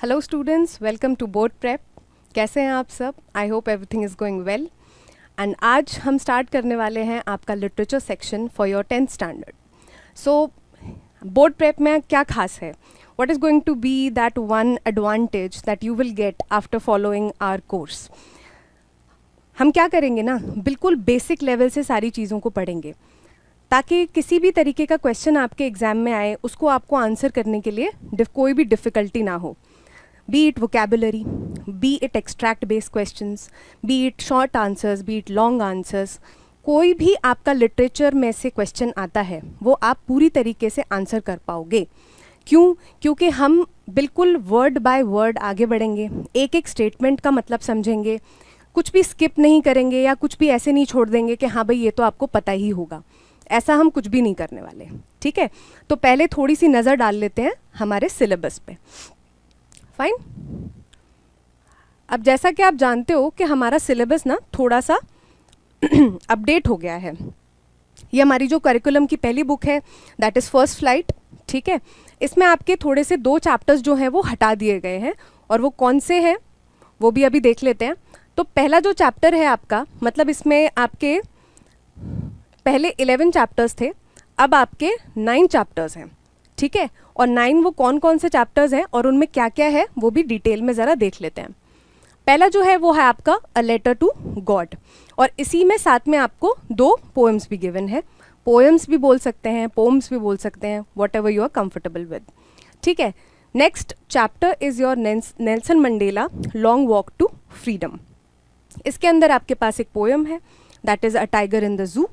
Hello students, welcome to board prep. कैसे हैं आप सब? I hope everything is going well. And आज हम स्टार्ट करने वाले हैं आपका literature section for your 10th standard. So board prep में क्या खास है? What is going to be that one advantage that you will get after following our course? हम क्या करेंगे ना, बिल्कुल बेसिक लेवल से सारी चीज़ों को पढ़ेंगे ताकि किसी भी तरीके का क्वेश्चन आपके एग्ज़ाम में आए उसको आपको आंसर करने के लिए कोई भी डिफ़िकल्टी ना हो। Be it vocabulary, be it extract based questions, be it short answers, be it long answers, कोई भी आपका लिटरेचर में से क्वेश्चन आता है वो आप पूरी तरीके से आंसर कर पाओगे। क्यों? क्योंकि हम बिल्कुल वर्ड बाय वर्ड आगे बढ़ेंगे, एक एक स्टेटमेंट का मतलब समझेंगे, कुछ भी स्किप नहीं करेंगे या कुछ भी ऐसे नहीं छोड़ देंगे कि हाँ भाई ये तो आपको पता ही होगा। ऐसा हम कुछ भी नहीं करने वाले, ठीक है? तो पहले थोड़ी सी नज़र डाल लेते हैं हमारे सिलेबस पे। फाइन। अब जैसा कि आप जानते हो कि हमारा सिलेबस ना थोड़ा सा अपडेट हो गया है। ये हमारी जो करिकुलम की पहली बुक है दैट इज़ फर्स्ट फ्लाइट, ठीक है? इसमें आपके थोड़े से 2 चैप्टर्स जो हैं वो हटा दिए गए हैं, और वो कौन से हैं वो भी अभी देख लेते हैं। तो पहला जो चैप्टर है आपका, मतलब इसमें आपके पहले 11 चैप्टर्स थे, अब आपके 9 चैप्टर्स हैं, ठीक है? और 9 वो कौन कौन से चैप्टर्स हैं और उनमें क्या क्या है वो भी डिटेल में ज़रा देख लेते हैं। पहला जो है वो है आपका अ लेटर टू गॉड, और इसी में साथ में आपको 2 पोएम्स भी गिवन है। पोएम्स भी बोल सकते हैं, पोम्स भी बोल सकते हैं, whatever you are comfortable with, ठीक है? Next chapter is your Nelson Mandela long walk to freedom. इसके अंदर आपके पास एक पोएम है that is a tiger in the zoo.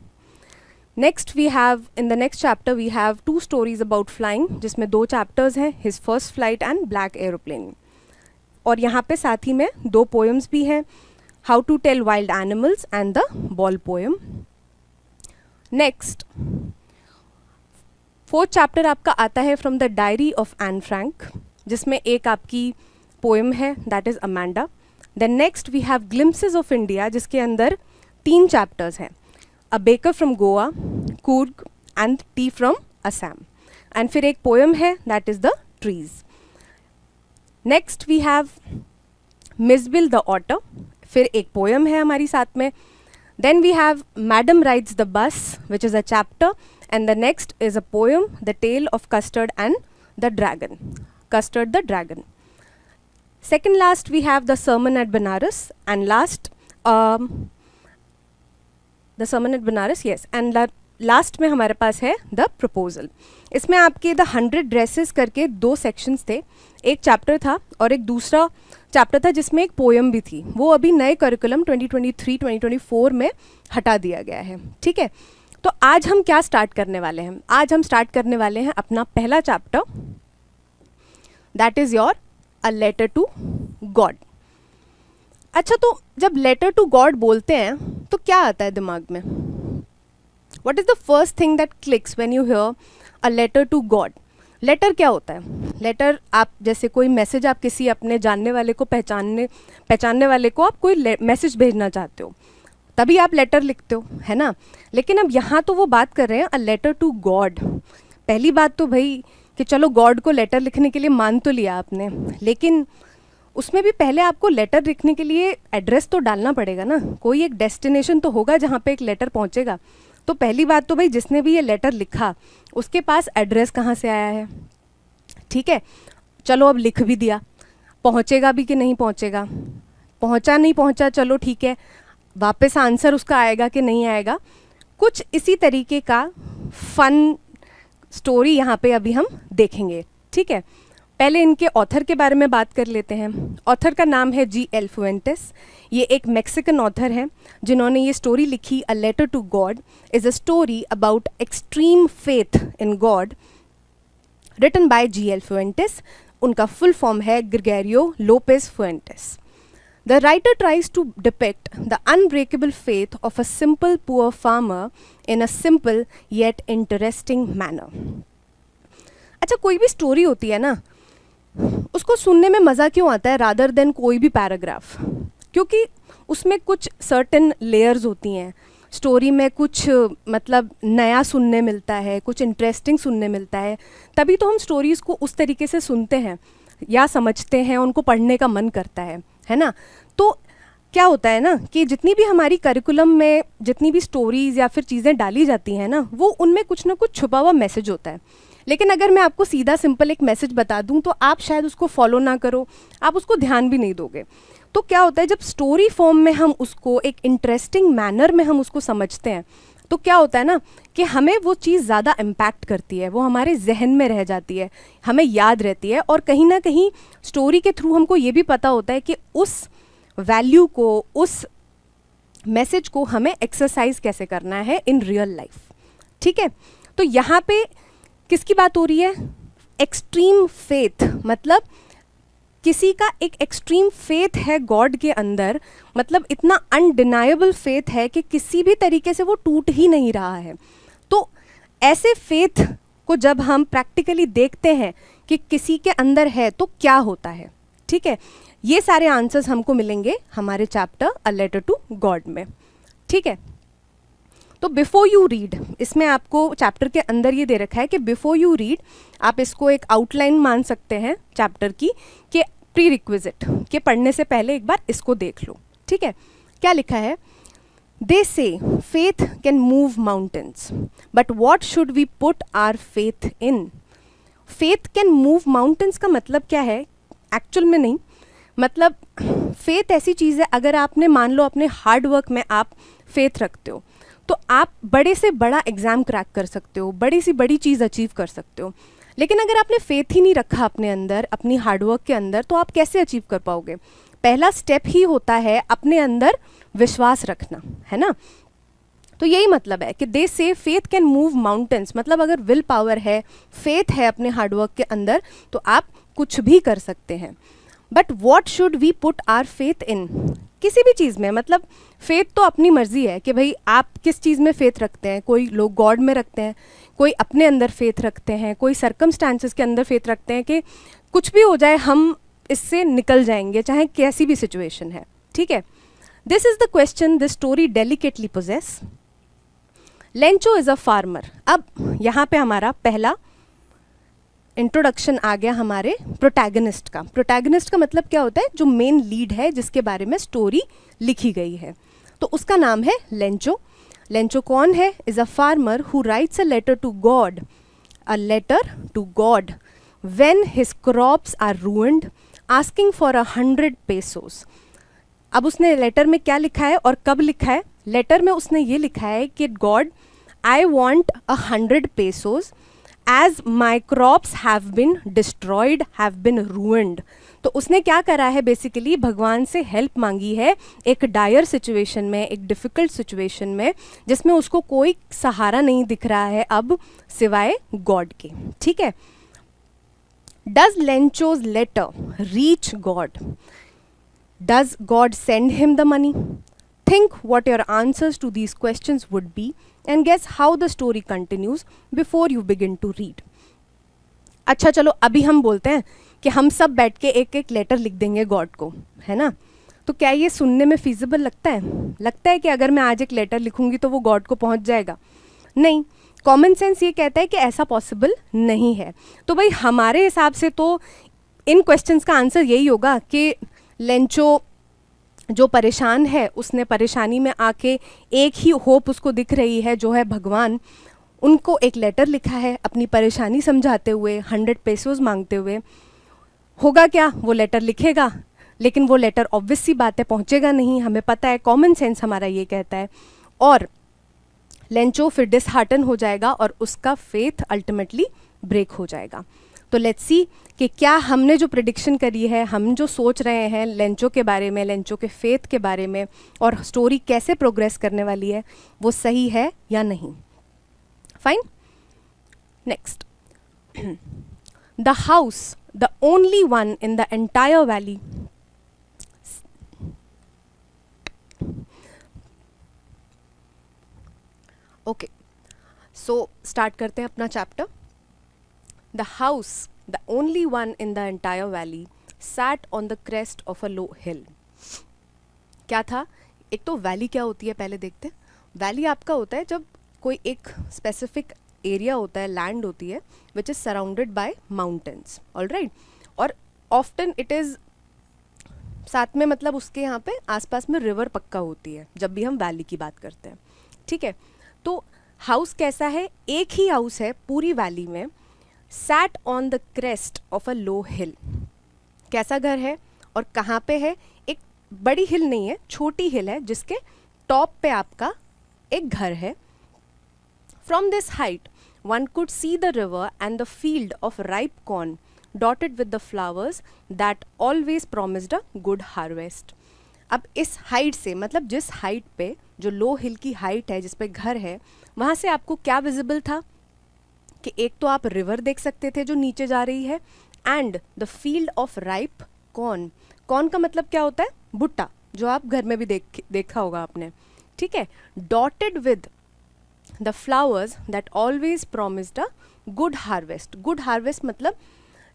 Next we have in the next chapter we have 2 stories about flying, जिसमें 2 chapters हैं, his first flight and black aeroplane. और यहाँ पे साथ ही में 2 पोएम्स भी हैं, how to tell wild animals and the ball poem. Next 4th chapter आपका आता है from the diary of Anne Frank, जिसमें एक आपकी पोएम है that is Amanda. Then next we have glimpses of India, जिसके अंदर 3 चैप्टर्स हैं, A Baker from Goa, Coorg and Tea from Assam. And फिर एक पोएम है that is the trees. Next we have Misbil the Otter, फिर एक poem है हमारी साथ में. Then we have Madam Rides the Bus, which is a chapter, and the next is a poem, The Tale of Custard and the Dragon. Custard the Dragon. Second last we have the Sermon at Banaras, and last the sermon at Banaras, yes. And last में हमारे पास है the proposal. इसमें आपके the 100 dresses करके 2 sections थे, एक chapter था और एक दूसरा चैप्टर था जिसमें एक पोएम भी थी। वो अभी नए करिकुलम 2023-2024 में हटा दिया गया है, ठीक है? तो आज हम क्या स्टार्ट करने वाले हैं? आज हम स्टार्ट करने वाले हैं अपना पहला chapter that is your a letter to God. अच्छा, तो जब लेटर टू गॉड बोलते हैं तो क्या आता है दिमाग में? What is the first thing that clicks when you hear a letter to God? Letter क्या होता है? लेटर, आप जैसे कोई मैसेज आप किसी अपने जानने वाले को पहचानने वाले को आप कोई मैसेज भेजना चाहते हो, तभी आप लेटर लिखते हो, है ना? लेकिन अब यहाँ तो वो बात कर रहे हैं अ लेटर टू गॉड। पहली बात तो भाई कि चलो गॉड को लेटर लिखने के लिए मान तो लिया आपने, लेकिन उसमें भी पहले आपको लेटर लिखने के लिए एड्रेस तो डालना पड़ेगा ना, कोई एक डेस्टिनेशन तो होगा जहाँ पे एक लेटर पहुँचेगा। तो पहली बात तो भाई जिसने भी ये लेटर लिखा उसके पास एड्रेस कहाँ से आया है, ठीक है? चलो अब लिख भी दिया, पहुँचेगा भी कि नहीं पहुँचेगा? पहुँचा नहीं पहुँचा, चलो ठीक है, वापस आंसर उसका आएगा कि नहीं आएगा? कुछ इसी तरीके का फन स्टोरी यहाँ पे अभी हम देखेंगे, ठीक है? पहले इनके ऑथर के बारे में बात कर लेते हैं। ऑथर का नाम है G.L. Fuentes। ये एक मैक्सिकन ऑथर हैं जिन्होंने ये स्टोरी लिखी a letter to God is a story about extreme faith in God, written by G.L. Fuentes। उनका फुल फॉर्म है Gregorio Lopez Fuentes. The writer tries to depict the unbreakable faith of a simple poor farmer in a simple yet interesting manner. अच्छा, कोई भी story होती है ना, उसको सुनने में मज़ा क्यों आता है रादर देन कोई भी पैराग्राफ? क्योंकि उसमें कुछ सर्टेन लेयर्स होती हैं, स्टोरी में कुछ मतलब नया सुनने मिलता है, कुछ इंटरेस्टिंग सुनने मिलता है, तभी तो हम स्टोरीज़ को उस तरीके से सुनते हैं। या समझते हैं, उनको पढ़ने का मन करता है ना। तो क्या होता है ना कि जितनी भी हमारी करिकुलम में जितनी भी स्टोरीज़ या फिर चीज़ें डाली जाती हैं ना, वो उनमें कुछ ना कुछ छुपा हुआ मैसेज होता है। लेकिन अगर मैं आपको सीधा सिंपल एक मैसेज बता दूं तो आप शायद उसको फॉलो ना करो, आप उसको ध्यान भी नहीं दोगे। तो क्या होता है, जब स्टोरी फॉर्म में हम उसको एक इंटरेस्टिंग मैनर में हम उसको समझते हैं, तो क्या होता है ना कि हमें वो चीज़ ज़्यादा इम्पैक्ट करती है, वो हमारे जहन में रह जाती है, हमें याद रहती है। और कहीं ना कहीं स्टोरी के थ्रू हमको ये भी पता होता है कि उस वैल्यू को, उस मैसेज को हमें एक्सरसाइज कैसे करना है इन रियल लाइफ। ठीक है, तो यहाँ पे किसकी बात हो रही है? एक्सट्रीम फेथ, मतलब किसी का एक एक्सट्रीम फेथ है गॉड के अंदर, मतलब इतना अनडिनाएबल फेथ है कि किसी भी तरीके से वो टूट ही नहीं रहा है। तो ऐसे फेथ को जब हम प्रैक्टिकली देखते हैं कि किसी के अंदर है तो क्या होता है, ठीक है, ये सारे आंसर्स हमको मिलेंगे हमारे chapter a letter to God में। ठीक है, तो बिफोर यू रीड, इसमें आपको चैप्टर के अंदर ये दे रखा है कि बिफोर यू रीड, आप इसको एक आउटलाइन मान सकते हैं चैप्टर की, कि प्री रिक्विजिट के पढ़ने से पहले एक बार इसको देख लो। ठीक है, क्या लिखा है? They say faith can move mountains, but what should we put our faith in? Faith can move mountains का मतलब क्या है? एक्चुअल में नहीं, मतलब फेथ ऐसी चीज़ है, अगर आपने मान लो अपने हार्ड वर्क में आप फेथ रखते हो तो आप बड़े से बड़ा एग्ज़ाम क्रैक कर सकते हो, बड़ी सी बड़ी चीज़ अचीव कर सकते हो। लेकिन अगर आपने फेथ ही नहीं रखा अपने अंदर, अपनी हार्डवर्क के अंदर, तो आप कैसे अचीव कर पाओगे? पहला स्टेप ही होता है अपने अंदर विश्वास रखना, है ना। तो यही मतलब है कि दे say faith can move mountains, मतलब अगर विल पावर है, फेथ है अपने हार्डवर्क के अंदर, तो आप कुछ भी कर सकते हैं। But what should we put our faith in? किसी भी चीज़ में, मतलब फेथ तो अपनी मर्जी है कि भाई आप किस चीज़ में फेथ रखते हैं। कोई लोग गॉड में रखते हैं, कोई अपने अंदर फेथ रखते हैं, कोई सर्कमस्टांसेस के अंदर फेथ रखते हैं कि कुछ भी हो जाए हम इससे निकल जाएंगे, चाहे कैसी भी सिचुएशन है। ठीक है, this is the question this story delicately poses. Lencho is a farmer. अब यहाँ पे हमारा पहला इंट्रोडक्शन आ गया हमारे प्रोटैगनिस्ट का। प्रोटैगनिस्ट का मतलब क्या होता है? जो मेन लीड है, जिसके बारे में स्टोरी लिखी गई है, तो उसका नाम है लेंचो। लेंचो कौन है? Is a farmer who writes a letter to God, a letter to God when his crops are ruined, asking for 100 pesos. अब उसने लेटर में क्या लिखा है और कब लिखा है? लेटर में उसने ये लिखा है कि God, I want 100 pesos as my crops have been destroyed, have been ruined। तो उसने क्या करा है? बेसिकली भगवान से हेल्प मांगी है एक डायर सिचुएशन में, एक डिफ़िकल्ट सिचुएशन में, जिसमें उसको कोई सहारा नहीं दिख रहा है अब सिवाय गॉड के। ठीक है, does Lencho's letter reach God? Does God send him the money? Think what your answers to these questions would be and guess how the story continues before you begin to read। अच्छा चलो, अभी हम बोलते हैं कि हम सब बैठ के एक एक लेटर लिख देंगे गॉड को, है ना। तो क्या ये सुनने में फिजिबल लगता है? लगता है कि अगर मैं आज एक लेटर लिखूंगी तो वो गॉड को पहुंच जाएगा? नहीं, कॉमन सेंस ये कहता है कि ऐसा पॉसिबल नहीं है। तो भाई हमारे हिसाब से तो इन क्वेश्चंस का आंसर यही होगा कि लेंचो जो परेशान है, उसने परेशानी में आके एक ही होप उसको दिख रही है, जो है भगवान। उनको एक लेटर लिखा है अपनी परेशानी समझाते हुए, 100 पेसोस मांगते हुए। होगा क्या? वो लेटर लिखेगा, लेकिन वो लेटर ऑब्वियस सी बात है पहुँचेगा नहीं, हमें पता है, कॉमन सेंस हमारा ये कहता है। और लेंचो फिर डिसहार्टन हो जाएगा और उसका फेथ अल्टीमेटली ब्रेक हो जाएगा। तो लेट्स सी कि क्या हमने जो प्रेडिक्शन करी है, हम जो सोच रहे हैं लेंचो के बारे में, लेंचो के फेथ के बारे में, और स्टोरी कैसे प्रोग्रेस करने वाली है, वो सही है या नहीं। Fine, next. The house, the only one in the entire valley, okay, so start करते हैं अपना chapter. The house, the only one in the entire valley, sat on the crest of a low hill। क्या था? एक तो valley क्या होती है पहले देखते हैं। वैली आपका होता है जब कोई एक स्पेसिफिक एरिया होता है, लैंड होती है, which is surrounded by mountains, alright. और ऑफ्टन इट इज़ साथ में, मतलब उसके यहाँ पे आसपास में रिवर पक्का होती है जब भी हम वैली की बात करते हैं, ठीक है। तो हाउस कैसा है, एक ही हाउस है पूरी वैली में, sat on the crest of a low hill. कैसा घर है और कहाँ पे है, एक बड़ी हिल नहीं है, छोटी हिल है जिसके टॉप पे आपका एक घर है। From this height one could see the river and the field of ripe corn dotted with the flowers that always promised a good harvest। अब इस हाइट से, मतलब जिस हाइट पे, जो लो हिल की हाइट है जिस पे घर है, वहाँ से आपको क्या विजिबल था कि एक तो आप रिवर देख सकते थे जो नीचे जा रही है, and the field of ripe corn. Corn का मतलब क्या होता है, भुट्टा, जो आप घर में भी देखा होगा आपने, ठीक है। Dotted with the flowers that always promised a good harvest. Good harvest मतलब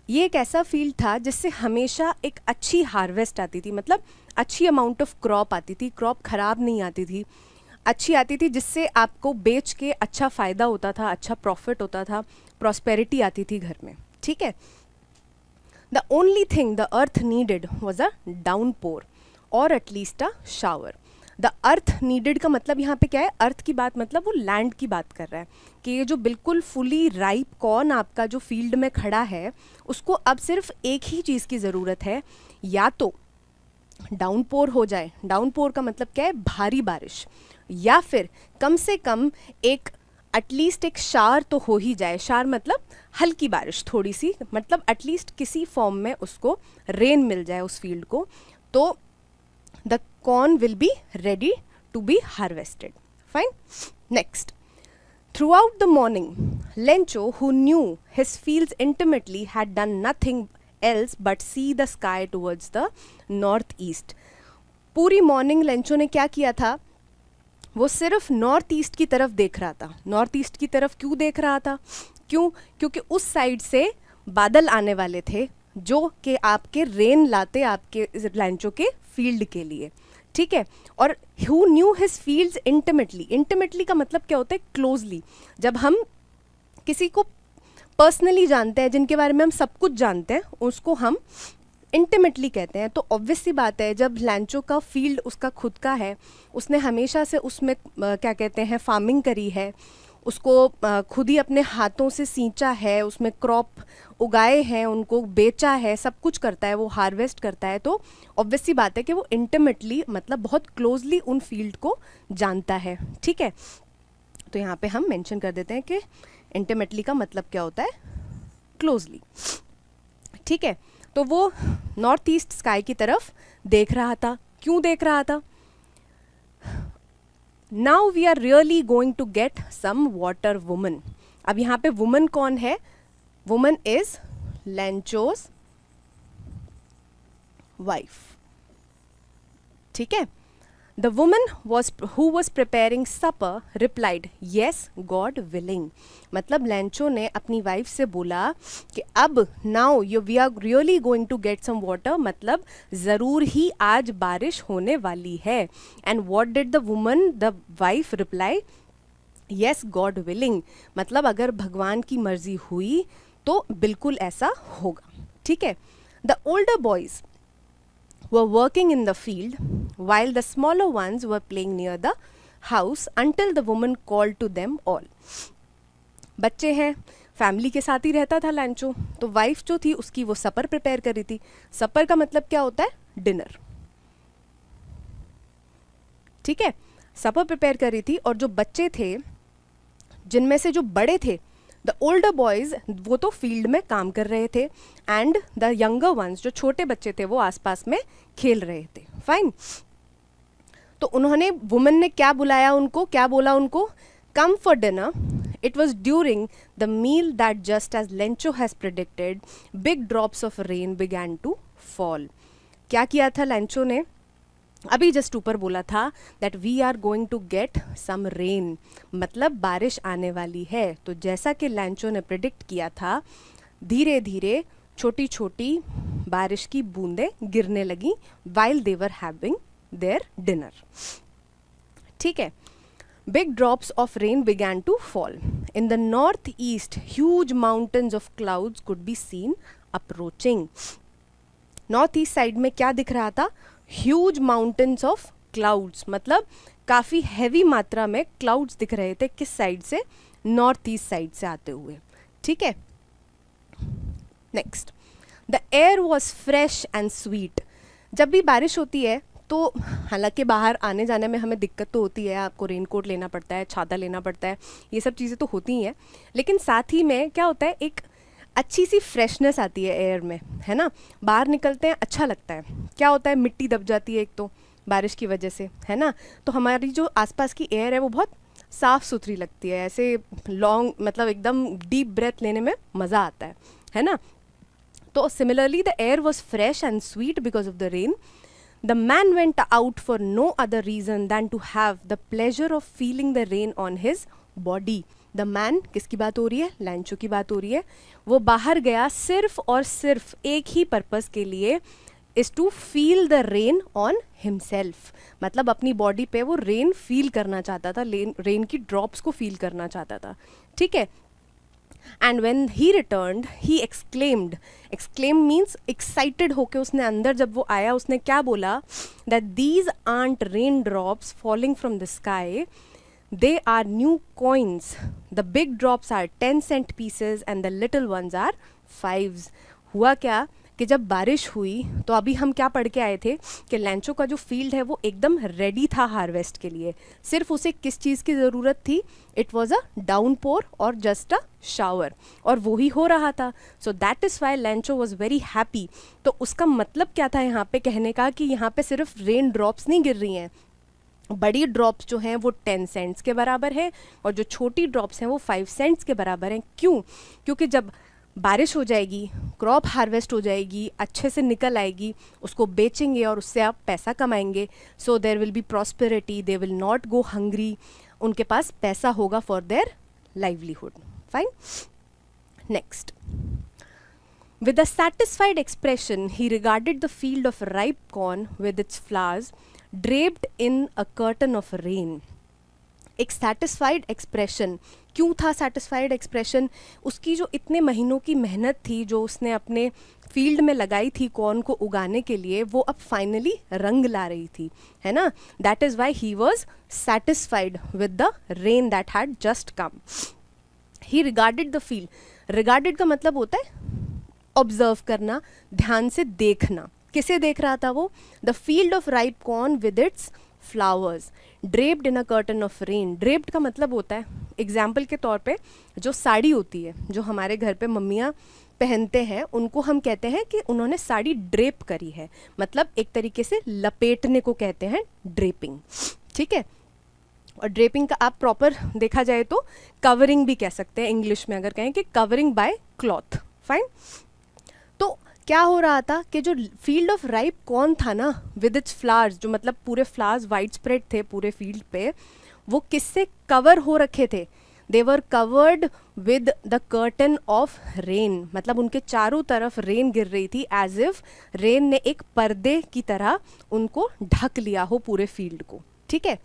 ये एक ऐसा फील्ड था जिससे हमेशा एक अच्छी हार्वेस्ट आती थी, मतलब अच्छी अमाउंट ऑफ क्रॉप आती थी, क्रॉप खराब नहीं आती थी, अच्छी आती थी, जिससे आपको बेच के अच्छा फ़ायदा होता था, अच्छा प्रॉफिट होता था, प्रॉस्पेरिटी आती थी घर में, ठीक है। The only thing the earth needed was a downpour और at least a shower. The earth needed का मतलब यहाँ पे क्या है, अर्थ की बात मतलब वो लैंड की बात कर रहा है कि ये जो बिल्कुल फुली राइप कॉर्न आपका जो फील्ड में खड़ा है, उसको अब सिर्फ एक ही चीज़ की ज़रूरत है, या तो डाउनपोर हो जाए, डाउनपोर का मतलब क्या है, भारी बारिश, या फिर कम से कम एक एटलीस्ट एक शार तो हो ही जाए। शार मतलब हल्की बारिश थोड़ी सी, मतलब एटलीस्ट किसी फॉर्म में उसको रेन मिल जाए उस फील्ड को, तो the corn will be ready to be harvested. Fine. Next. Throughout the morning, Lencho, who knew his fields intimately, had done nothing else but see the sky towards the northeast. पूरी morning Lencho ने क्या किया था, वो सिर्फ north east की तरफ देख रहा था। नॉर्थ ईस्ट की तरफ क्यों देख रहा था, क्यों, क्योंकि उस साइड से बादल आने वाले थे जो कि आपके रेन लाते आपके लेंचो के फील्ड के लिए, ठीक है। और who knew his fields intimately, intimately का मतलब क्या होता है, क्लोजली। जब हम किसी को पर्सनली जानते हैं, जिनके बारे में हम सब कुछ जानते हैं, उसको हम इंटीमेटली कहते हैं। तो ऑब्वियस सी बात है, जब लैंचो का फील्ड उसका खुद का है, उसने हमेशा से उसमें क्या कहते हैं फार्मिंग करी है, उसको खुद ही अपने हाथों से सींचा है, उसमें क्रॉप उगाए हैं, उनको बेचा है, सब कुछ करता है, वो हार्वेस्ट करता है, तो ऑब्वियस सी बात है कि वो इंटीमेटली मतलब बहुत क्लोजली उन फील्ड को जानता है, ठीक है। तो यहाँ पे हम मेंशन कर देते हैं कि इंटीमेटली का मतलब क्या होता है, क्लोजली, ठीक है। तो वो नॉर्थ ईस्ट स्काई की तरफ देख रहा था। क्यों देख रहा था, now we are really going to get some water woman. अब यहाँ पे वुमन कौन है, वुमन इज लेंचोस वाइफ, ठीक है। The woman who was preparing supper replied yes God willing. मतलब लेंचो ने अपनी वाइफ से बोला कि अब now we are really going to get some water, मतलब ज़रूर ही आज बारिश होने वाली है। And what did the woman, the wife reply yes God willing, मतलब अगर भगवान की मर्जी हुई तो बिल्कुल ऐसा होगा, ठीक है। The older boys were working in the field while the smaller ones were playing near the house until the woman called to them all। बच्चे हैं, फैमिली के साथ ही रहता था लैंचो, तो वाइफ जो थी उसकी वो सपर प्रिपेयर कर रही थी। सपर का मतलब क्या होता है, डिनर, ठीक है। सपर प्रिपेयर कर रही थी, और जो बच्चे थे जिनमें से जो बड़े थे, द ओल्डर बॉयज़, वो तो फील्ड में काम कर रहे थे, एंड द यंगर वंस, जो छोटे बच्चे थे, वो आसपास में खेल रहे थे। फाइन। तो उन्होंने, वुमन ने क्या बुलाया उनको, क्या बोला उनको, come for dinner. It was during the meal that just as Lencho has predicted big drops of rain began to fall. क्या किया था लेंचो ने, अभी जस्ट ऊपर बोला था that we are going to get some rain, मतलब बारिश आने वाली है। तो जैसा कि लैंचो ने प्रिडिक्ट किया था, धीरे धीरे छोटी छोटी बारिश की बूंदें गिरने लगी while they were having their dinner, ठीक है। Big drops of rain began to fall in the north east, huge mountains of clouds could be seen approaching. North east side में क्या दिख रहा था, ह्यूज माउंटेन्स ऑफ क्लाउड्स, मतलब काफ़ी heavy मात्रा में क्लाउड्स दिख रहे थे, किस साइड से, नॉर्थ ईस्ट साइड से आते हुए, ठीक है। Next, the air was fresh and sweet. जब भी बारिश होती है तो हालांकि बाहर आने जाने में हमें दिक्कत तो होती है, आपको रेनकोट लेना पड़ता है, छाता लेना पड़ता है, ये सब चीज़ें तो होती ही हैं, लेकिन साथ ही में क्या होता है, एक अच्छी सी फ्रेशनेस आती है एयर में, है ना। बाहर निकलते हैं अच्छा लगता है, क्या होता है, मिट्टी दब जाती है एक तो बारिश की वजह से, है ना, तो हमारी जो आसपास की एयर है वो बहुत साफ़ सुथरी लगती है, ऐसे लॉन्ग मतलब एकदम डीप ब्रेथ लेने में मज़ा आता है ना। तो similarly the air was fresh and sweet because of the rain. The man went out for no other reason than to have the pleasure of feeling the rain on his body. The man, किसकी बात हो रही है, लैंचो की बात हो रही है. वो बाहर गया सिर्फ और सिर्फ एक ही पर्पस के लिए, is to feel the rain on himself. मतलब अपनी बॉडी पे वो रेन फील करना चाहता था, रेन की ड्रॉप्स को फील करना चाहता था, ठीक है. And when he returned, he exclaimed. Exclaim means excited होके उसने अंदर जब वो आया उसने क्या बोला, that these aren't raindrops falling from the sky, they are new coins. The big drops are 10-cent pieces and the little ones are 5s. हुआ क्या कि जब बारिश हुई तो अभी हम क्या पढ़ के आए थे कि लैंचो का जो फील्ड है वो एकदम रेडी था हार्वेस्ट के लिए, सिर्फ उसे किस चीज़ की ज़रूरत थी, इट वॉज अ डाउनपोर और जस्ट अ शावर, और वो ही हो रहा था. सो that is Y लैंचो was very happy. तो उसका मतलब क्या था यहाँ पे कहने का, कि यहाँ पे सिर्फ रेन ड्रॉप्स नहीं गिर रही हैं, बड़ी ड्रॉप्स जो हैं वो 10 सेंट्स के बराबर है और जो छोटी ड्रॉप्स हैं वो 5 सेंट्स के बराबर हैं. क्यों? क्योंकि जब बारिश हो जाएगी, क्रॉप हार्वेस्ट हो जाएगी, अच्छे से निकल आएगी, उसको बेचेंगे और उससे आप पैसा कमाएंगे. So there will be prosperity, they will not go hungry, उनके पास पैसा होगा for their livelihood. Fine. Next, with a satisfied expression he regarded the field of ripe corn with its flowers draped in a curtain of rain. एक satisfied expression. क्यों था satisfied expression? उसकी जो इतने महीनों की मेहनत थी जो उसने अपने फील्ड में लगाई थी कॉर्न को उगाने के लिए, वो अब फाइनली रंग ला रही थी, है ना. That is why he was satisfied with the rain that had just come. He regarded the field. Regarded का मतलब होता है ऑब्जर्व करना, ध्यान से देखना. किसे देख रहा था वो? The field of ripe corn with its flowers draped in a curtain of rain. Draped का मतलब होता है, एग्जाम्पल के तौर पे जो साड़ी होती है जो हमारे घर पे मम्मियाँ पहनते हैं, उनको हम कहते हैं कि उन्होंने साड़ी ड्रेप करी है, मतलब एक तरीके से लपेटने को कहते हैं ड्रेपिंग, ठीक है. और ड्रेपिंग का आप प्रॉपर देखा जाए तो कवरिंग भी कह सकते हैं इंग्लिश में, अगर कहें कि कवरिंग बाय क्लॉथ. फाइन. तो क्या हो रहा था कि जो फील्ड ऑफ राइप कॉर्न था ना विद इट्स फ्लावर्स, जो मतलब पूरे फ्लावर्स वाइड स्प्रेड थे पूरे फील्ड पे, वो किससे कवर हो रखे थे? They were covered with the curtain of rain, मतलब उनके चारों तरफ रेन गिर रही थी, एज इफ रेन ने एक पर्दे की तरह उनको ढक लिया हो पूरे फील्ड को, ठीक है.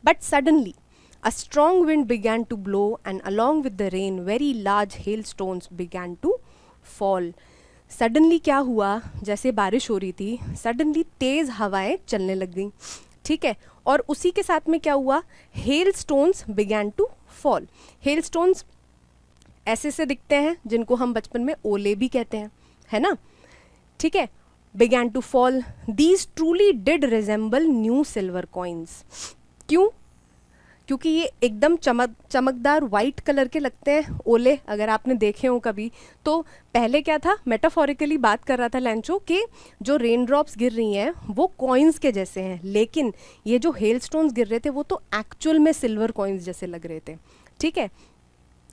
But suddenly a strong wind began to blow and along with the rain very large hailstones began to fall. Suddenly क्या हुआ, जैसे बारिश हो रही थी सडनली तेज़ हवाएं चलने लग गई, ठीक है. और उसी के साथ में क्या हुआ, hailstones began to fall. Hailstones ऐसे से दिखते हैं जिनको हम बचपन में ओले भी कहते हैं, है ना, ठीक है. Began to fall. These truly did resemble new silver coins. क्यों? क्योंकि ये एकदम चमकदार वाइट कलर के लगते हैं ओले, अगर आपने देखे हो कभी. तो पहले क्या था, मेटाफोरिकली बात कर रहा था लैंचो कि जो रेन ड्रॉप्स गिर रही हैं वो कॉइन्स के जैसे हैं, लेकिन ये जो हेल स्टोन्स गिर रहे थे वो तो एक्चुअल में सिल्वर कॉइन्स जैसे लग रहे थे, ठीक है.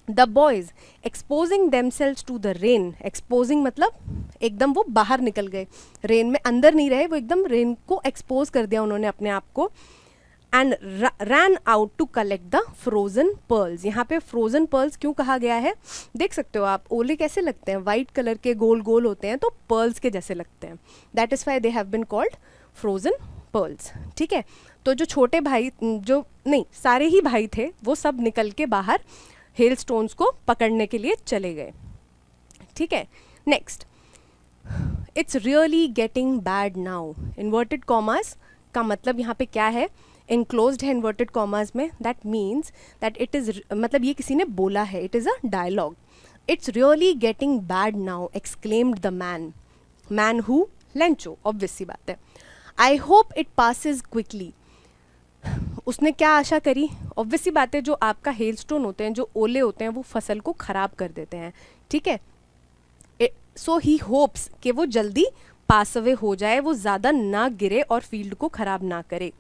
The boys exposing themselves to the rain. Exposing मतलब एकदम वो बाहर निकल गए, रेन में अंदर नहीं रहे, वो एकदम रेन को एक्सपोज कर दिया उन्होंने अपने आप को. And ran out to collect the frozen pearls. यहाँ पे फ्रोजन पर्ल्स क्यों कहा गया है, देख सकते हो आप, ओले कैसे लगते हैं, वाइट कलर के गोल गोल होते हैं, तो पर्ल्स के जैसे लगते हैं. That is why they have been called frozen pearls, ठीक है. तो जो छोटे भाई, जो नहीं सारे ही भाई थे, वो सब निकल के बाहर हेल स्टोन्स को पकड़ने के लिए चले गए, ठीक है. Next, it's really getting bad now. Inverted commas का मतलब यहाँ पे क्या है, इनक्लोज्ड है इन्वर्टेड कॉमास में, that means that it is, मतलब ये किसी ने बोला है, it is a dialogue. It's really getting bad now exclaimed the man. Man who? Lencho, obvious सी बात है। I hope it passes quickly. उसने क्या आशा करी? ऑब्वियस सी बात है, जो आपका हेलस्टोन होते हैं, जो ओले होते हैं, वो फसल को खराब कर देते हैं, ठीक है। सो ही होप्स कि वो जल्दी पास अवे हो जाए, वो ज़्यादा ना गिरे और फील्ड को ख़राब ना करे।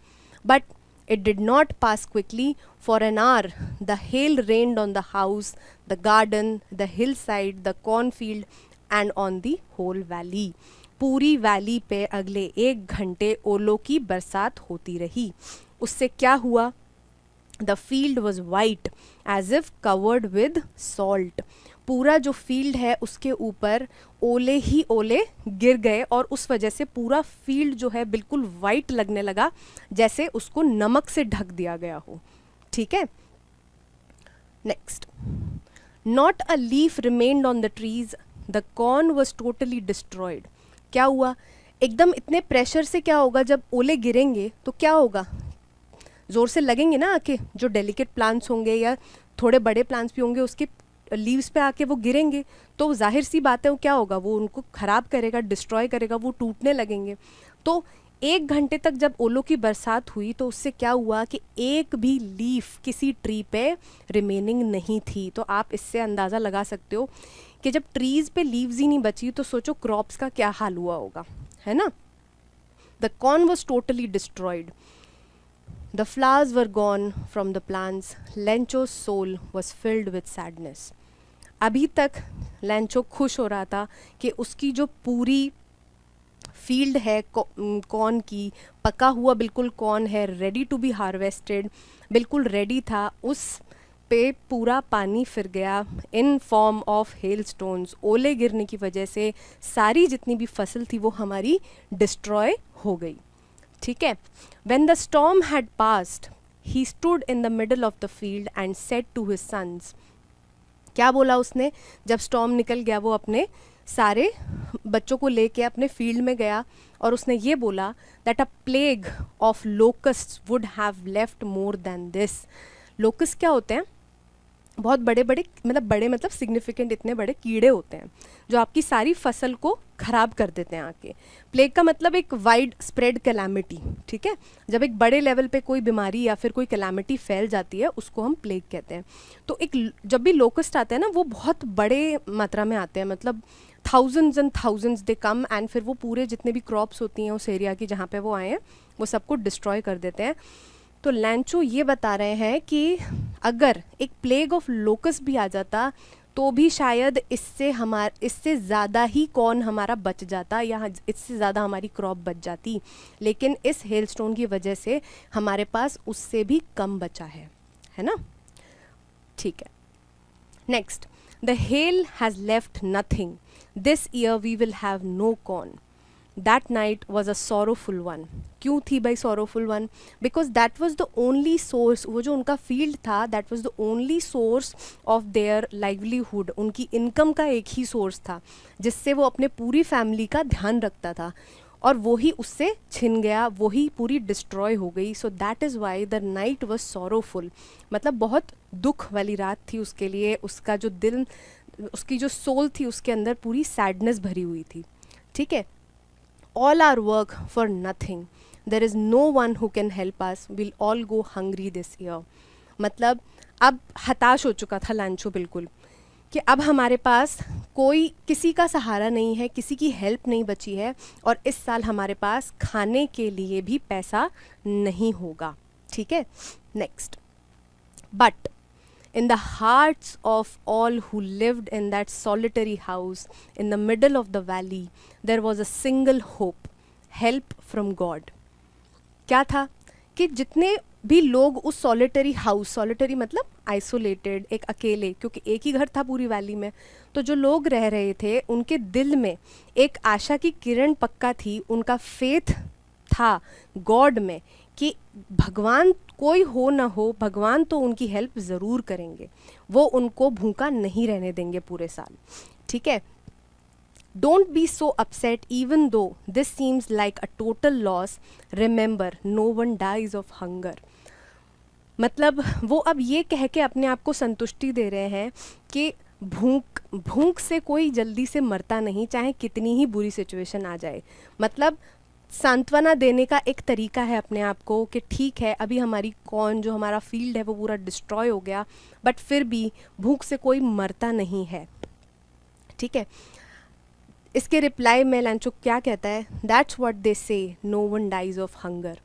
But it did not pass quickly. For an hour the hail rained on the house, the garden, the hillside, the cornfield and on the whole valley. पूरी वैली पे अगले 1 घंटे ओलों की बरसात होती रही। उससे क्या हुआ? The field was white as if covered with salt. पूरा जो फील्ड है उसके ऊपर ओले ही ओले गिर गए और उस वजह से पूरा फील्ड जो है बिल्कुल वाइट लगने लगा, जैसे उसको नमक से ढक दिया गया हो, ठीक है। Next, not a leaf remained on the trees, the corn was totally destroyed. क्या हुआ? एकदम इतने प्रेशर से क्या होगा, जब ओले गिरेंगे तो क्या होगा, ज़ोर से लगेंगे ना आके, जो डेलिकेट प्लांट्स होंगे या थोड़े बड़े प्लांट्स भी होंगे उसके लीव्स पे आके वो गिरेंगे, तो जाहिर सी बात है वो क्या होगा, वो उनको ख़राब करेगा, डिस्ट्रॉय करेगा, वो टूटने लगेंगे। तो 1 घंटे तक जब ओलों की बरसात हुई तो उससे क्या हुआ कि एक भी लीफ किसी ट्री पे रिमेनिंग नहीं थी। तो आप इससे अंदाज़ा लगा सकते हो कि जब ट्रीज़ पे लीव्स ही नहीं बची तो सोचो क्रॉप्स का क्या हाल हुआ होगा, है ना। The corn was totally destroyed, the flowers were gone from the plants, Lencho's soul was filled with sadness. अभी तक लेंचो खुश हो रहा था कि उसकी जो पूरी फील्ड है कॉर्न की, पका हुआ बिल्कुल कॉर्न है, रेडी टू बी हार्वेस्टेड, बिल्कुल रेडी था, उस पे पूरा पानी फिर गया in form of hail stones. ओले गिरने की वजह से सारी जितनी भी फसल थी वो हमारी डिस्ट्रॉय हो गई, ठीक है। When the storm had passed he stood in the middle of the field and said to his sons. क्या बोला उसने? जब स्टॉर्म निकल गया वो अपने सारे बच्चों को लेके अपने फील्ड में गया और उसने ये बोला that a plague of locust would have left more than this. Locust क्या होते हैं? बहुत बड़े बड़े, मतलब बड़े मतलब सिग्निफिकेंट, इतने बड़े कीड़े होते हैं जो आपकी सारी फसल को ख़राब कर देते हैं आके। प्लेग का मतलब एक वाइड स्प्रेड कैलामिटी, ठीक है। जब एक बड़े लेवल पे कोई बीमारी या फिर कोई कैलामिटी फैल जाती है उसको हम प्लेग कहते हैं। तो एक जब भी लोकस्ट आते हैं ना वो बहुत बड़े मात्रा में आते हैं, मतलब thousands and thousands they come and फिर वो पूरे जितने भी क्रॉप्स होती हैं उस एरिया की जहाँ पे वो आए हैं वो सबको डिस्ट्रॉय कर देते हैं। तो लैंचो ये बता रहे हैं कि अगर एक प्लेग ऑफ लोकस भी आ जाता तो भी शायद इससे ज़्यादा ही कॉर्न हमारा बच जाता या इससे ज़्यादा हमारी क्रॉप बच जाती, लेकिन इस हेलस्टोन की वजह से हमारे पास उससे भी कम बचा है ना, ठीक है। Next, the hail has left nothing, this year we will have no corn. That night was a sorrowful one. क्यों थी भाई sorrowful one? Because that was the only source, वो जो उनका फील्ड था that was the only source of their livelihood. उनकी income का एक ही सोर्स था जिससे वो अपने पूरी फैमिली का ध्यान रखता था और वही उससे छिन गया, वही पूरी डिस्ट्रॉय हो गई। सो that is why the night was sorrowful, मतलब बहुत दुख वाली रात थी उसके लिए। उसका जो दिल, उसकी जो सोल थी उसके अंदर पूरी सैडनेस भरी हुई थी, ठीक है। All our work for nothing. There is no one who can help us. We'll all go hungry this year. मतलब अब हताश हो चुका था लैंचो बिल्कुल कि अब हमारे पास कोई किसी का सहारा नहीं है, किसी की हेल्प नहीं बची है और इस साल हमारे पास खाने के लिए भी पैसा नहीं होगा, ठीक है। Next, but in the hearts of all who lived in that solitary house in the middle of the valley there was a single hope, help from God. क्या था कि जितने भी लोग उस सॉलिटरी हाउस, सॉलिटरी मतलब आइसोलेटेड, एक अकेले, क्योंकि एक ही घर था पूरी वैली में, तो जो लोग रह रहे थे उनके दिल में एक आशा की किरण पक्का थी, उनका फेथ था गॉड में कि भगवान कोई हो ना हो, भगवान तो उनकी हेल्प ज़रूर करेंगे, वो उनको भूखा नहीं रहने देंगे पूरे साल, ठीक है। Don't be so upset even though this seems like a total loss. Remember, no one dies of hunger. मतलब वो अब ये कह के अपने आप को संतुष्टि दे रहे हैं कि भूख से कोई जल्दी से मरता नहीं, चाहे कितनी ही बुरी सिचुएशन आ जाए. मतलब सांत्वना देने का एक तरीका है अपने आप को कि ठीक है, अभी हमारी जो हमारा फील्ड है वो पूरा डिस्ट्रॉय हो गया, बट फिर भी भूख से कोई मरता नहीं है. ठीक है. इसके रिप्लाई में लैंचो क्या कहता है? That's what they say, no one dies of hunger.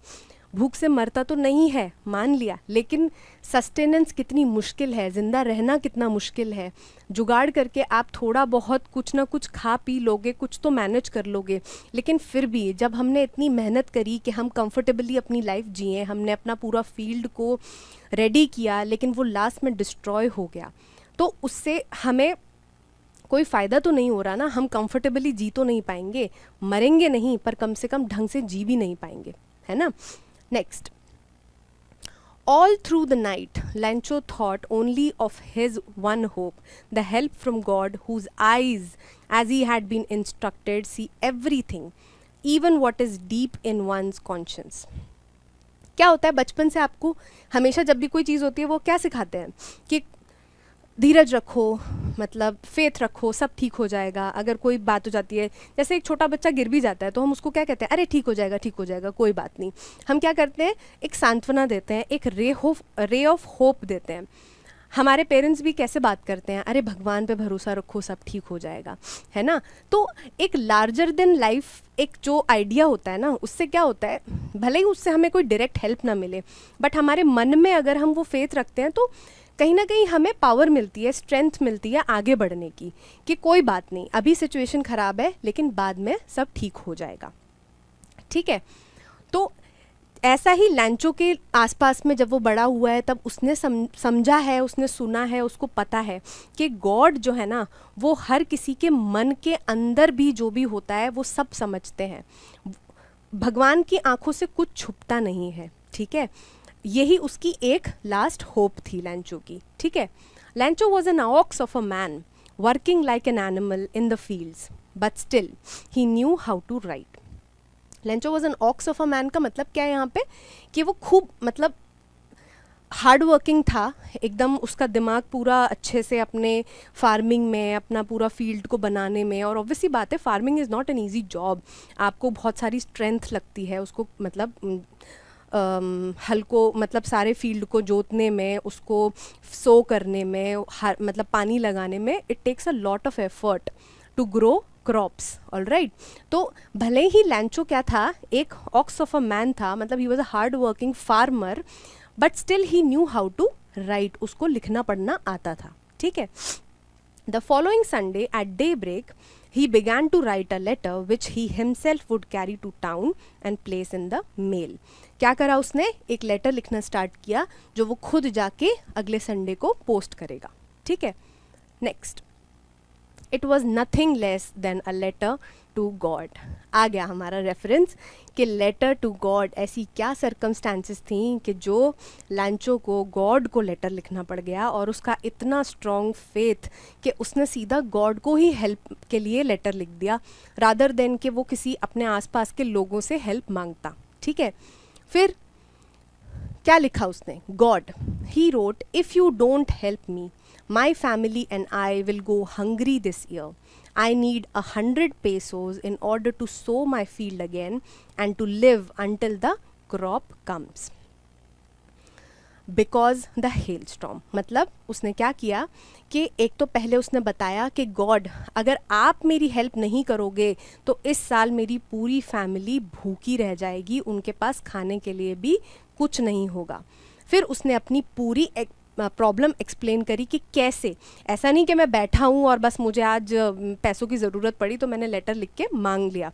भूख से मरता तो नहीं है, मान लिया, लेकिन सस्टेनेंस कितनी मुश्किल है, ज़िंदा रहना कितना मुश्किल है. जुगाड़ करके आप थोड़ा बहुत कुछ ना कुछ खा पी लोगे, कुछ तो मैनेज कर लोगे, लेकिन फिर भी जब हमने इतनी मेहनत करी कि हम कंफर्टेबली अपनी लाइफ जिए, हमने अपना पूरा फील्ड को रेडी किया, लेकिन वो लास्ट में डिस्ट्रॉय हो गया, तो उससे हमें कोई फ़ायदा तो नहीं हो रहा ना. हम कंफर्टेबली जी तो नहीं पाएंगे, मरेंगे नहीं, पर कम से कम ढंग से जी भी नहीं पाएंगे, है ना. Next. All through the night, Lancho thought only of his one hope, the help from God, whose eyes, as he had been instructed, see everything, even what is deep in one's conscience. क्या होता है, बचपन से आपको हमेशा जब भी कोई चीज़ होती है वो क्या सिखाते हैं कि धीरज रखो, मतलब फेथ रखो, सब ठीक हो जाएगा. अगर कोई बात हो जाती है, जैसे एक छोटा बच्चा गिर भी जाता है, तो हम उसको क्या कहते हैं? अरे ठीक हो जाएगा, ठीक हो जाएगा, कोई बात नहीं. हम क्या करते हैं? एक सांत्वना देते हैं, एक रे ऑफ होप देते हैं. हमारे पेरेंट्स भी कैसे बात करते हैं? अरे भगवान पे भरोसा रखो, सब ठीक हो जाएगा, है ना. तो एक लार्जर देन लाइफ एक जो आइडिया होता है ना, उससे क्या होता है, भले ही उससे हमें कोई डायरेक्ट हेल्प ना मिले, बट हमारे मन में अगर हम वो फेथ रखते हैं तो कहीं ना कहीं हमें पावर मिलती है, स्ट्रेंथ मिलती है आगे बढ़ने की, कि कोई बात नहीं, अभी सिचुएशन ख़राब है, लेकिन बाद में सब ठीक हो जाएगा. ठीक है. तो ऐसा ही लैंचो के आसपास में जब वो बड़ा हुआ है, तब उसने समझा है, उसने सुना है, उसको पता है कि गॉड जो है ना, वो हर किसी के मन के अंदर भी जो भी होता है वो सब समझते हैं. भगवान की आंखों से कुछ छुपता नहीं है. ठीक है. यही उसकी एक लास्ट होप थी लैंचो की. ठीक है. Lencho was an ox of a man working like an animal in the fields, but still he knew how to write. Lencho was an ox of a man का मतलब क्या है यहाँ पे, कि वो खूब मतलब हार्ड वर्किंग था एकदम, उसका दिमाग पूरा अच्छे से अपने फार्मिंग में, अपना पूरा फील्ड को बनाने में. और ऑब्वियसली बात है, farming is not an easy job. आपको बहुत सारी स्ट्रेंथ लगती है उसको, मतलब हल को, मतलब सारे फील्ड को जोतने में, उसको सो करने में, मतलब पानी लगाने में. It takes a lot of effort to grow crops. All right. तो भले ही लैंचो क्या था, एक ऑक्स ऑफ अ मैन था, मतलब he was a hard working farmer, but still he knew how to write. उसको लिखना पढ़ना आता था. ठीक है. The following Sunday at daybreak, he began to write a letter which he himself would carry to town and place in the mail. क्या करा उसने? एक लेटर लिखना स्टार्ट किया जो वो खुद जाके अगले संडे को पोस्ट करेगा. ठीक है. Next. It was nothing less than a letter to God. आ गया हमारा रेफरेंस कि लेटर टू गॉड. ऐसी क्या सर्कमस्टांसेस थी कि जो लैंचो को गॉड को लेटर लिखना पड़ गया, और उसका इतना स्ट्रॉन्ग फेथ कि उसने सीधा गॉड को ही हेल्प के लिए लेटर लिख दिया, रादर देन कि वो किसी अपने आसपास के लोगों से हेल्प मांगता. ठीक है. फिर क्या लिखा उसने? God, he wrote, if you don't help me, my family and I will go hungry this year. I need 100 pesos in order to sow my field again and to live until the crop comes. Because the hailstorm. मतलब उसने क्या किया कि एक तो पहले उसने बताया कि गॉड, अगर आप मेरी हेल्प नहीं करोगे तो इस साल मेरी पूरी फैमिली भूखी रह जाएगी, उनके पास खाने के लिए भी कुछ नहीं होगा. फिर उसने अपनी पूरी प्रॉब्लम एक्सप्लेन करी कि कैसे, ऐसा नहीं कि मैं बैठा हूँ और बस मुझे आज पैसों की ज़रूरत पड़ी तो मैंने लेटर लिख के मांग लिया.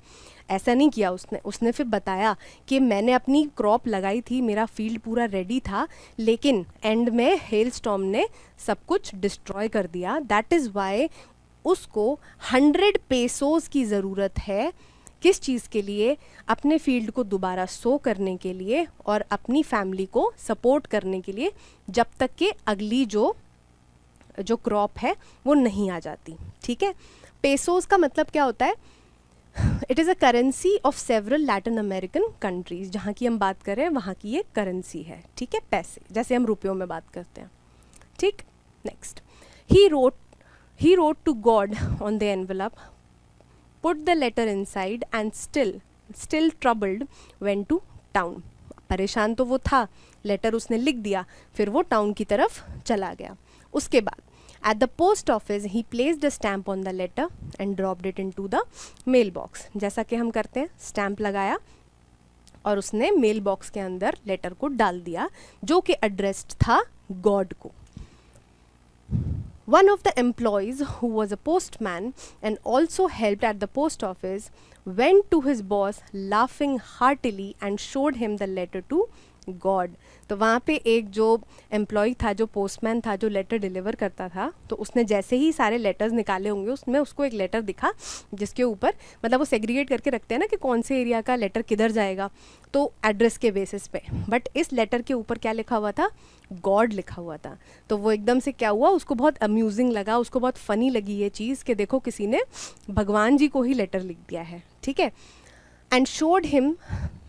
ऐसा नहीं किया उसने फिर बताया कि मैंने अपनी क्रॉप लगाई थी, मेरा फील्ड पूरा रेडी था, लेकिन एंड में हेल स्टॉर्म ने सब कुछ डिस्ट्रॉय कर दिया. दैट इज़ वाई उसको 100 पेसोज़ की ज़रूरत है. किस चीज़ के लिए? अपने फील्ड को दोबारा सो करने के लिए और अपनी फैमिली को सपोर्ट करने के लिए, जब तक कि अगली जो क्रॉप है वो नहीं आ जाती. ठीक है. पेसोज का मतलब क्या होता है? It is a currency of several Latin American countries, जहाँ की हम बात कर रहे हैं वहाँ की ये करेंसी है, ठीक है, पैसे, जैसे हम रुपयों में बात करते हैं, ठीक। Next, he wrote to God on the envelope, put the letter inside and still troubled went to town. परेशान तो वो था, लेटर उसने लिख दिया, फिर वो टाउन की तरफ चला गया। उसके बाद at the post office he placed a stamp on the letter and dropped it into the mail box। जैसा कि हम करते हैं, स्टैम्प लगाया और उसने मेल बॉक्स के अंदर लेटर को डाल दिया, जो कि एड्रेस्ड था गॉड को। One of the employees, who was a postman and also helped at the post office, went to his boss laughing heartily and showed him the letter to God। तो वहाँ पे एक जो एम्प्लॉय था, जो postman था, जो लेटर डिलीवर करता था, तो उसने जैसे ही सारे लेटर्स निकाले होंगे, उसमें उसको एक लेटर दिखा जिसके ऊपर, मतलब वो सेग्रीगेट करके रखते हैं ना कि कौन से एरिया का लेटर किधर जाएगा, तो एड्रेस के बेसिस पे, बट इस लेटर के ऊपर क्या लिखा हुआ था? गॉड लिखा हुआ था। तो वो एकदम से क्या हुआ, उसको बहुत अम्यूजिंग लगा, उसको बहुत फ़नी लगी ये चीज़ कि देखो किसी ने भगवान जी को ही लेटर लिख दिया है, ठीक है। एंड शोड हिम,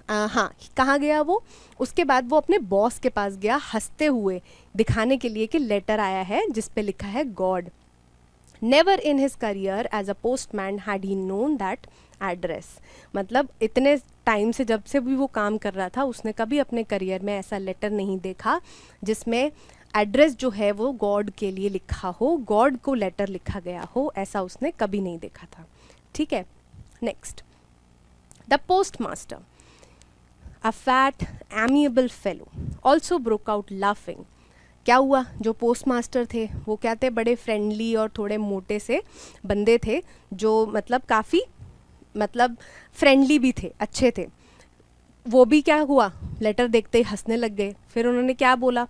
हाँ, कहाँ गया वो? उसके बाद वो अपने बॉस के पास गया हंसते हुए, दिखाने के लिए कि लेटर आया है जिस पे लिखा है God. Never in his career as a postman had he known that address. मतलब इतने टाइम से, जब से भी वो काम कर रहा था, उसने कभी अपने करियर में ऐसा लेटर नहीं देखा जिसमें एड्रेस जो है वो गॉड के लिए लिखा हो, गॉड को लेटर लिखा गया हो, ऐसा उसने कभी नहीं देखा था, ठीक है। Next, the post master, a fat amiable fellow, also broke out laughing। क्या हुआ? जो पोस्ट मास्टर थे वो क्या थे? बड़े फ्रेंडली और थोड़े मोटे से बंदे थे, जो मतलब काफ़ी मतलब फ्रेंडली भी थे, अच्छे थे। वो भी क्या हुआ? लेटर देखते ही हंसने लग गए। फिर उन्होंने क्या बोला?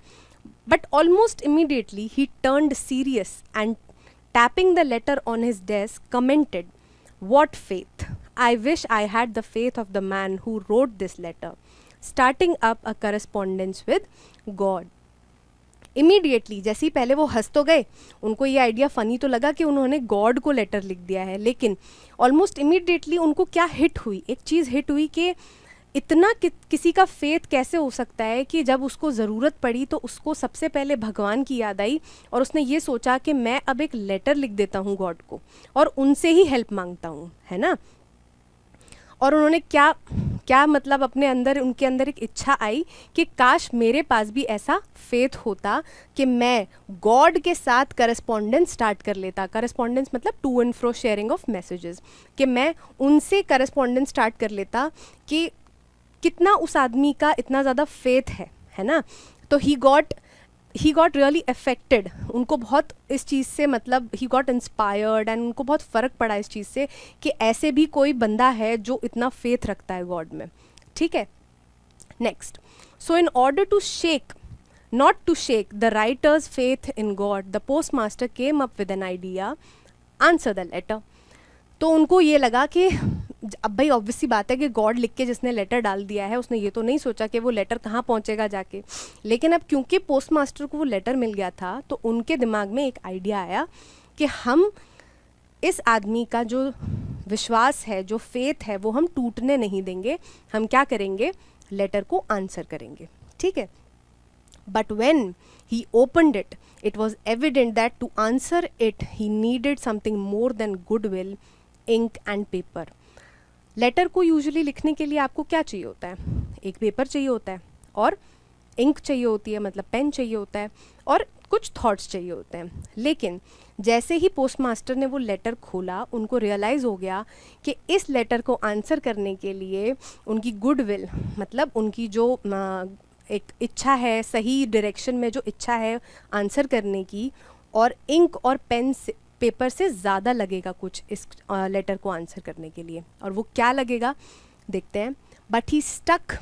But almost immediately he turned serious and tapping the later on his desk commented, what faith! I wish I had the faith of the man who wrote this letter, starting up a correspondence with God। Immediately, जैसे ही पहले वो हंस तो गए, उनको ये idea funny तो लगा कि उन्होंने गॉड को लेटर लिख दिया है, लेकिन ऑलमोस्ट इमीडिएटली उनको क्या हिट हुई? एक चीज़ हिट हुई कि इतना किसी का फेथ कैसे हो सकता है कि जब उसको ज़रूरत पड़ी तो उसको सबसे पहले भगवान की याद आई और उसने ये सोचा कि मैं अब एक लेटर लिख देता हूँ गॉड को और उनसे ही हेल्प मांगता हूँ, है ना। और उन्होंने क्या मतलब अपने अंदर, उनके अंदर एक इच्छा आई कि काश मेरे पास भी ऐसा फेथ होता कि मैं गॉड के साथ करस्पॉन्डेंस स्टार्ट कर लेता। करस्पॉन्डेंस मतलब to and fro sharing of messages, कि मैं उनसे करस्पॉन्डेंस स्टार्ट कर लेता कि कितना उस आदमी का इतना ज़्यादा फेथ है ना। तो ही गॉट रियली अफेक्टेड, उनको बहुत इस चीज़ से, मतलब ही गॉट इंस्पायर्ड एंड उनको बहुत फ़र्क पड़ा इस चीज़ से कि ऐसे भी कोई बंदा है जो इतना फेथ रखता है गॉड में, ठीक है। Next, so in order to not to shake the writer's faith in God, the postmaster came up with an idea, answer the letter। तो उनको ये लगा कि अब भाई ऑब्वियसली बात है कि गॉड लिख के जिसने लेटर डाल दिया है उसने ये तो नहीं सोचा कि वो लेटर कहाँ पहुँचेगा जाके, लेकिन अब क्योंकि पोस्ट मास्टर को वो लेटर मिल गया था तो उनके दिमाग में एक आइडिया आया कि हम इस आदमी का जो विश्वास है, जो फेथ है, वो हम टूटने नहीं देंगे। हम क्या करेंगे? लेटर को आंसर करेंगे, ठीक है। But when he opened it, it was evident that to answer it he needed something more than goodwill, ink and paper। Letter को यूजुअली लिखने के लिए आपको क्या चाहिए होता है? एक पेपर चाहिए होता है और इंक चाहिए होती है, मतलब पेन चाहिए होता है, और कुछ थॉट्स चाहिए होते हैं। लेकिन जैसे ही पोस्ट मास्टर ने वो लेटर खोला, उनको रियलाइज़ हो गया कि इस लेटर को आंसर करने के लिए उनकी गुडविल, मतलब उनकी जो एक इच्छा है, सही डायरेक्शन में जो इच्छा है आंसर करने की, और इंक और पेन से, पेपर से ज़्यादा लगेगा कुछ इस लेटर को आंसर करने के लिए। और वो क्या लगेगा देखते हैं। But he stuck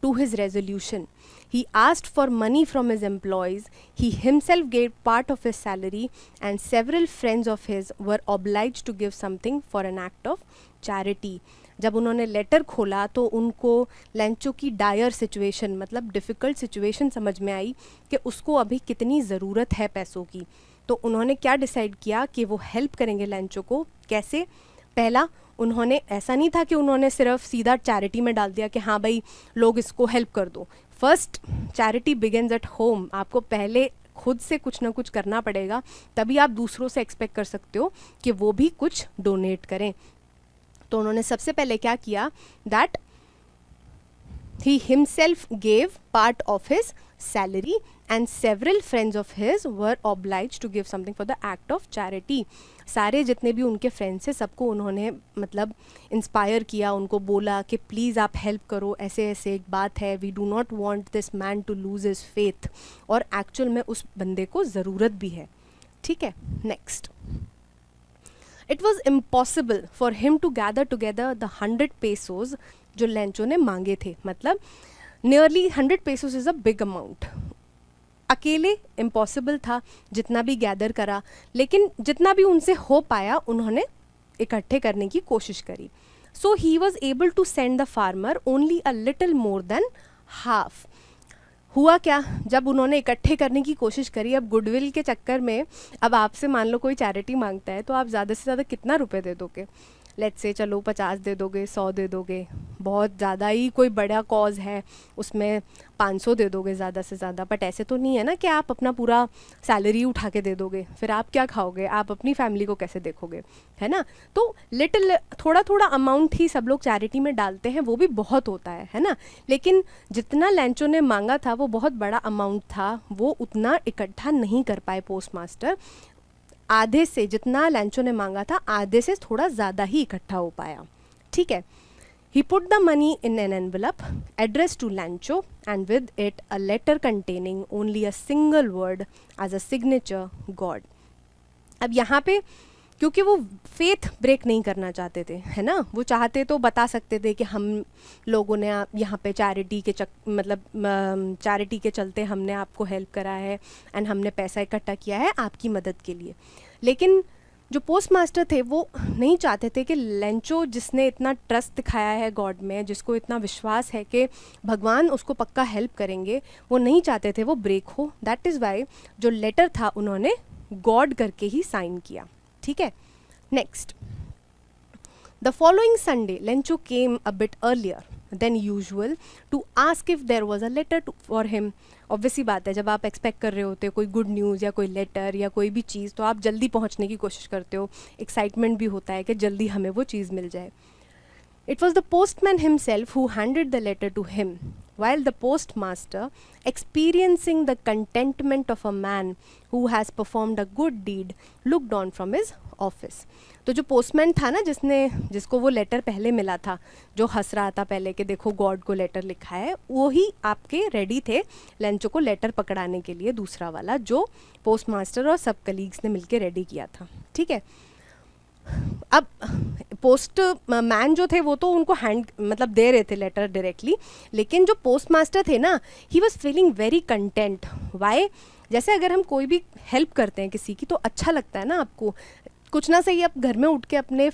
to his resolution, he asked for money from his employees, he himself gave part of his salary, and several friends of his were obliged to give something for an act of charity। जब उन्होंने letter खोला तो उनको Lencho की Dyer situation, मतलब difficult situation समझ में आई कि उसको अभी कितनी ज़रूरत है पैसों की। तो उन्होंने क्या डिसाइड किया कि वो हेल्प करेंगे लैंचो को। कैसे? पहला, उन्होंने ऐसा नहीं था कि उन्होंने सिर्फ सीधा चैरिटी में डाल दिया कि हाँ भाई लोग इसको हेल्प कर दो। First, charity begins at home. आपको पहले खुद से कुछ ना कुछ करना पड़ेगा, तभी आप दूसरों से एक्सपेक्ट कर सकते हो कि वो भी कुछ डोनेट करें। तो उन्होंने सबसे पहले क्या किया, that he himself gave part of his salary and several friends of his were obliged to give something for the act of charity। सारे जितने भी उनके फ्रेंड्स हैं सबको उन्होंने मतलब इंस्पायर किया, उनको बोला कि प्लीज़ आप हेल्प करो, ऐसे ऐसे एक बात है, we do not want this man to lose his faith, और एक्चुअल में उस बंदे को ज़रूरत भी है। ठीक है, next, it was impossible for him to gather together the 100 pesos जो लैंचो ने मांगे थे। मतलब nearly 100 pesos is a big amount. अकेले इम्पॉसिबल था जितना भी गैदर करा, लेकिन जितना भी उनसे हो पाया उन्होंने इकट्ठे करने की कोशिश करी। So he was able to send the farmer only a little more than half. हुआ क्या, जब उन्होंने इकट्ठे करने की कोशिश करी, अब गुडविल के चक्कर में अब आपसे मान लो कोई चैरिटी मांगता है तो आप ज़्यादा से ज़्यादा कितना रुपए दे दोगे? लेट्स से चलो 50 दे दोगे, 100 दे दोगे, बहुत ज़्यादा ही कोई बड़ा कॉज है उसमें 500 दे दोगे ज़्यादा से ज़्यादा। बट ऐसे तो नहीं है ना कि आप अपना पूरा सैलरी उठा के दे दोगे, फिर आप क्या खाओगे, आप अपनी फैमिली को कैसे देखोगे, है ना। तो लिटिल थोड़ा थोड़ा अमाउंट ही सब लोग चैरिटी में डालते हैं, वो भी बहुत होता है ना। लेकिन जितना लैंचो ने मांगा था वो बहुत बड़ा अमाउंट था, वो उतना इकट्ठा नहीं कर पाए पोस्ट मास्टर। आधे से, जितना लैंचो ने मांगा था आधे से थोड़ा ज़्यादा ही इकट्ठा हो पाया। ठीक है, he put the money in an envelope addressed to Lancho and with it a letter containing only a single word as a signature, God। अब यहाँ पे क्योंकि वो फेथ ब्रेक नहीं करना चाहते थे, है ना, वो चाहते तो बता सकते थे कि हम लोगों ने यहाँ पे चैरिटी के चैरिटी के चलते हमने आपको हेल्प करा है एंड हमने पैसा इकट्ठा किया है आपकी मदद के लिए। लेकिन जो पोस्ट मास्टर थे वो नहीं चाहते थे कि लैंचो, जिसने इतना ट्रस्ट दिखाया है गॉड में, जिसको इतना विश्वास है कि भगवान उसको पक्का हेल्प करेंगे, वो नहीं चाहते थे वो ब्रेक हो। दैट इज़ वाई जो लेटर था उन्होंने गॉड करके ही साइन किया। ठीक है, next, the following Sunday Lencho came a bit earlier than usual to ask if there was a letter for him. Obviously बात है, जब आप एक्सपेक्ट कर रहे होते हो कोई गुड न्यूज़ या कोई लेटर या कोई भी चीज़, तो आप जल्दी पहुंचने की कोशिश करते हो, एक्साइटमेंट भी होता है कि जल्दी हमें वो चीज़ मिल जाए। It was the postman himself who handed the letter to him, while the postmaster, experiencing the contentment of a man who has performed a good deed, looked on from his office। तो जो postman था ना, जिसको वो letter पहले मिला था, जो हंस रहा था पहले कि देखो गॉड को लेटर लिखा है, वो ही आपके रेडी थे लैंचो को लेटर पकड़ाने के लिए, दूसरा वाला जो पोस्टमास्टर और सब कलीग्स ने मिलके रेडी किया था। ठीक है, अब पोस्ट मैन जो थे वो तो उनको मतलब दे रहे थे लेटर डायरेक्टली, लेकिन जो पोस्ट मास्टर थे ना, he was feeling very content. Why? जैसे अगर हम कोई भी हेल्प करते हैं किसी की तो अच्छा लगता है ना आपको, कुछ ना सही आप घर में उठ के अपने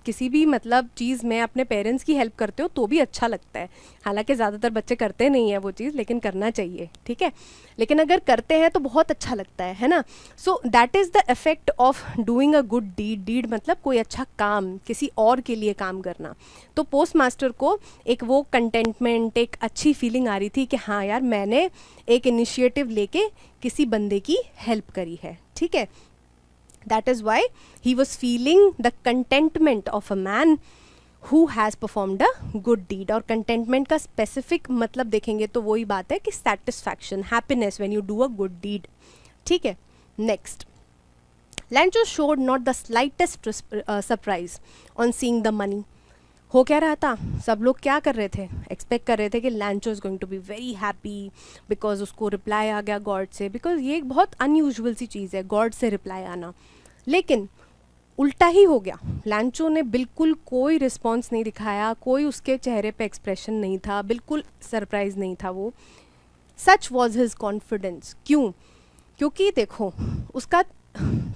किसी भी मतलब चीज़ में अपने पेरेंट्स की हेल्प करते हो तो भी अच्छा लगता है। हालांकि ज़्यादातर बच्चे करते नहीं है वो चीज़, लेकिन करना चाहिए। ठीक है, लेकिन अगर करते हैं तो बहुत अच्छा लगता है ना। So that is the effect of doing a good deed. Deed मतलब कोई अच्छा काम, किसी और के लिए काम करना। तो पोस्ट मास्टर को एक वो कंटेंटमेंट, एक अच्छी फीलिंग आ रही थी कि हाँ यार, मैंने एक इनिशिएटिव लेके किसी बंदे की हेल्प करी है। ठीक है, that is why he was feeling the contentment of a man who has performed a good deed। और contentment का specific मतलब देखेंगे तो वही बात है कि satisfaction, happiness when you do a good deed। ठीक है, next, Lancho showed not the slightest surprise on seeing the money। हो क्या रहा था, सब लोग क्या कर रहे थे, एक्सपेक्ट कर रहे थे कि Lencho is going to be very happy because उसको रिप्लाई आ गया गॉड से, बिकॉज ये एक बहुत अनयूजुअल सी चीज़ है गॉड से रिप्लाई आना। लेकिन उल्टा ही हो गया, लैंचो ने बिल्कुल कोई रिस्पॉन्स नहीं दिखाया, कोई उसके चेहरे पे एक्सप्रेशन नहीं था, बिल्कुल सरप्राइज नहीं था वो। सच वॉज हिज कॉन्फिडेंस। क्यों? क्योंकि देखो उसका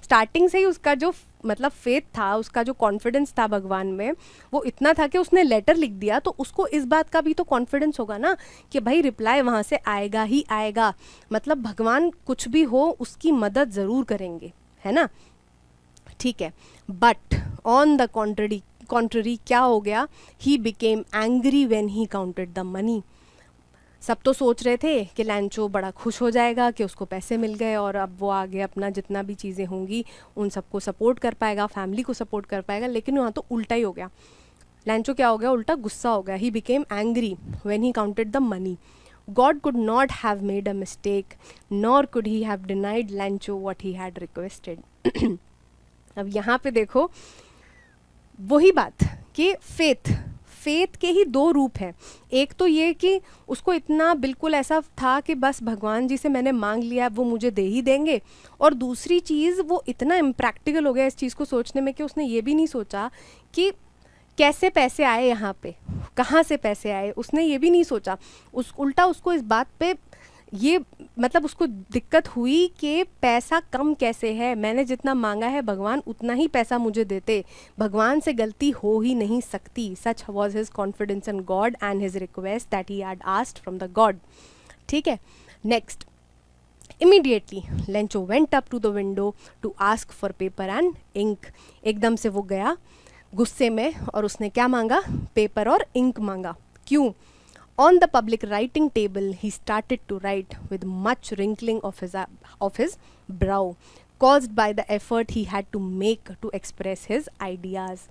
स्टार्टिंग से ही उसका जो मतलब फेथ था, उसका जो कॉन्फिडेंस था भगवान में, वो इतना था कि उसने लेटर लिख दिया, तो उसको इस बात का भी तो कॉन्फिडेंस होगा ना कि भाई रिप्लाई वहाँ से आएगा ही आएगा, मतलब भगवान कुछ भी हो उसकी मदद ज़रूर करेंगे। है ना, ठीक है। बट ऑन द कॉन्ट्ररी क्या हो गया, he became angry when he counted the money. सब तो सोच रहे थे कि लैंचो बड़ा खुश हो जाएगा कि उसको पैसे मिल गए और अब वो आगे अपना जितना भी चीज़ें होंगी उन सबको सपोर्ट कर पाएगा, फैमिली को सपोर्ट कर पाएगा, लेकिन वहाँ तो उल्टा ही हो गया। लैंचो क्या हो गया, उल्टा गुस्सा हो गया। He became angry when he counted the money. God could not have made a mistake, nor could he have denied Lancho what he had requested. अब यहाँ पे देखो वही बात कि फेथ के ही दो रूप हैं। एक तो ये कि उसको इतना बिल्कुल ऐसा था कि बस भगवान जी से मैंने मांग लिया, वो मुझे दे ही देंगे। और दूसरी चीज़, वो इतना इम्प्रैक्टिकल हो गया इस चीज़ को सोचने में कि उसने ये भी नहीं सोचा कि कैसे पैसे आए यहाँ पे, कहाँ से पैसे आए, उसने ये भी नहीं सोचा। उल्टा उसको इस बात पे ये मतलब उसको दिक्कत हुई कि पैसा कम कैसे है, मैंने जितना मांगा है भगवान उतना ही पैसा मुझे देते, भगवान से गलती हो ही नहीं सकती। Such was his confidence in God and his request that he had asked from the God. ठीक है, next, immediately Lencho went up to the window to ask for paper and ink. एकदम से वो गया गुस्से में और उसने क्या मांगा, पेपर और इंक मांगा। क्यों? On the public writing table he started to write with much wrinkling of his brow caused by the effort he had to make to express his ideas।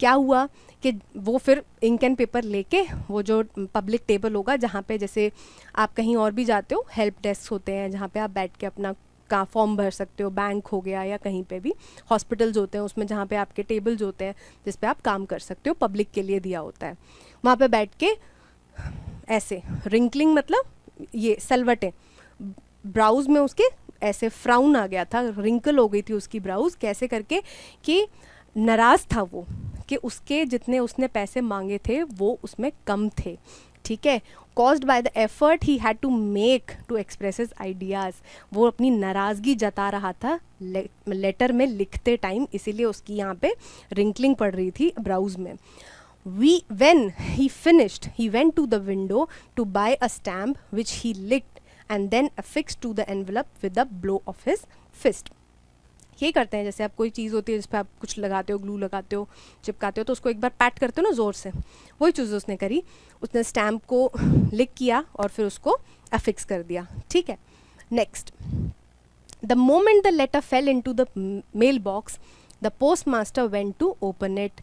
क्या हुआ कि वो फिर इंक एंड पेपर लेके वो जो पब्लिक टेबल होगा जहाँ पे जैसे आप कहीं और भी जाते हो, हेल्प डेस्क होते हैं जहाँ पे आप बैठ के अपना का फॉर्म भर सकते हो, बैंक हो गया या कहीं पे भी हॉस्पिटल्स होते हैं उसमें जहाँ पे आपके टेबल्स होते हैं जिस पे आप काम कर सकते हो, पब्लिक के लिए दिया होता है। वहाँ पे बैठ के ऐसे रिंकलिंग मतलब ये सलवटें, ब्राउज में उसके ऐसे फ्राउन आ गया था, रिंकल हो गई थी उसकी ब्राउज, कैसे करके कि नाराज़ था वो कि उसके जितने उसने पैसे मांगे थे वो उसमें कम थे। ठीक है, caused by the effort he had to make to express his ideas. वो अपनी नाराज़गी जता रहा था लेटर में लिखते टाइम, इसीलिए उसकी यहाँ पे रिंकलिंग पड़ रही थी ब्राउज में। When he finished, he went to the window to buy a stamp which he licked and then affixed to the envelope with a blow of his fist। ये करते हैं जैसे आप कोई चीज़ होती है जिस पे आप कुछ लगाते हो, ग्लू लगाते हो, चिपकाते हो, तो उसको एक बार पैट करते हो ना ज़ोर से, वही चीज़ उसने करी। उसने स्टैम्प को लिक किया और फिर उसको अफिक्स कर दिया। ठीक है, next, the moment the letter fell into the mail box the postmaster went to open it.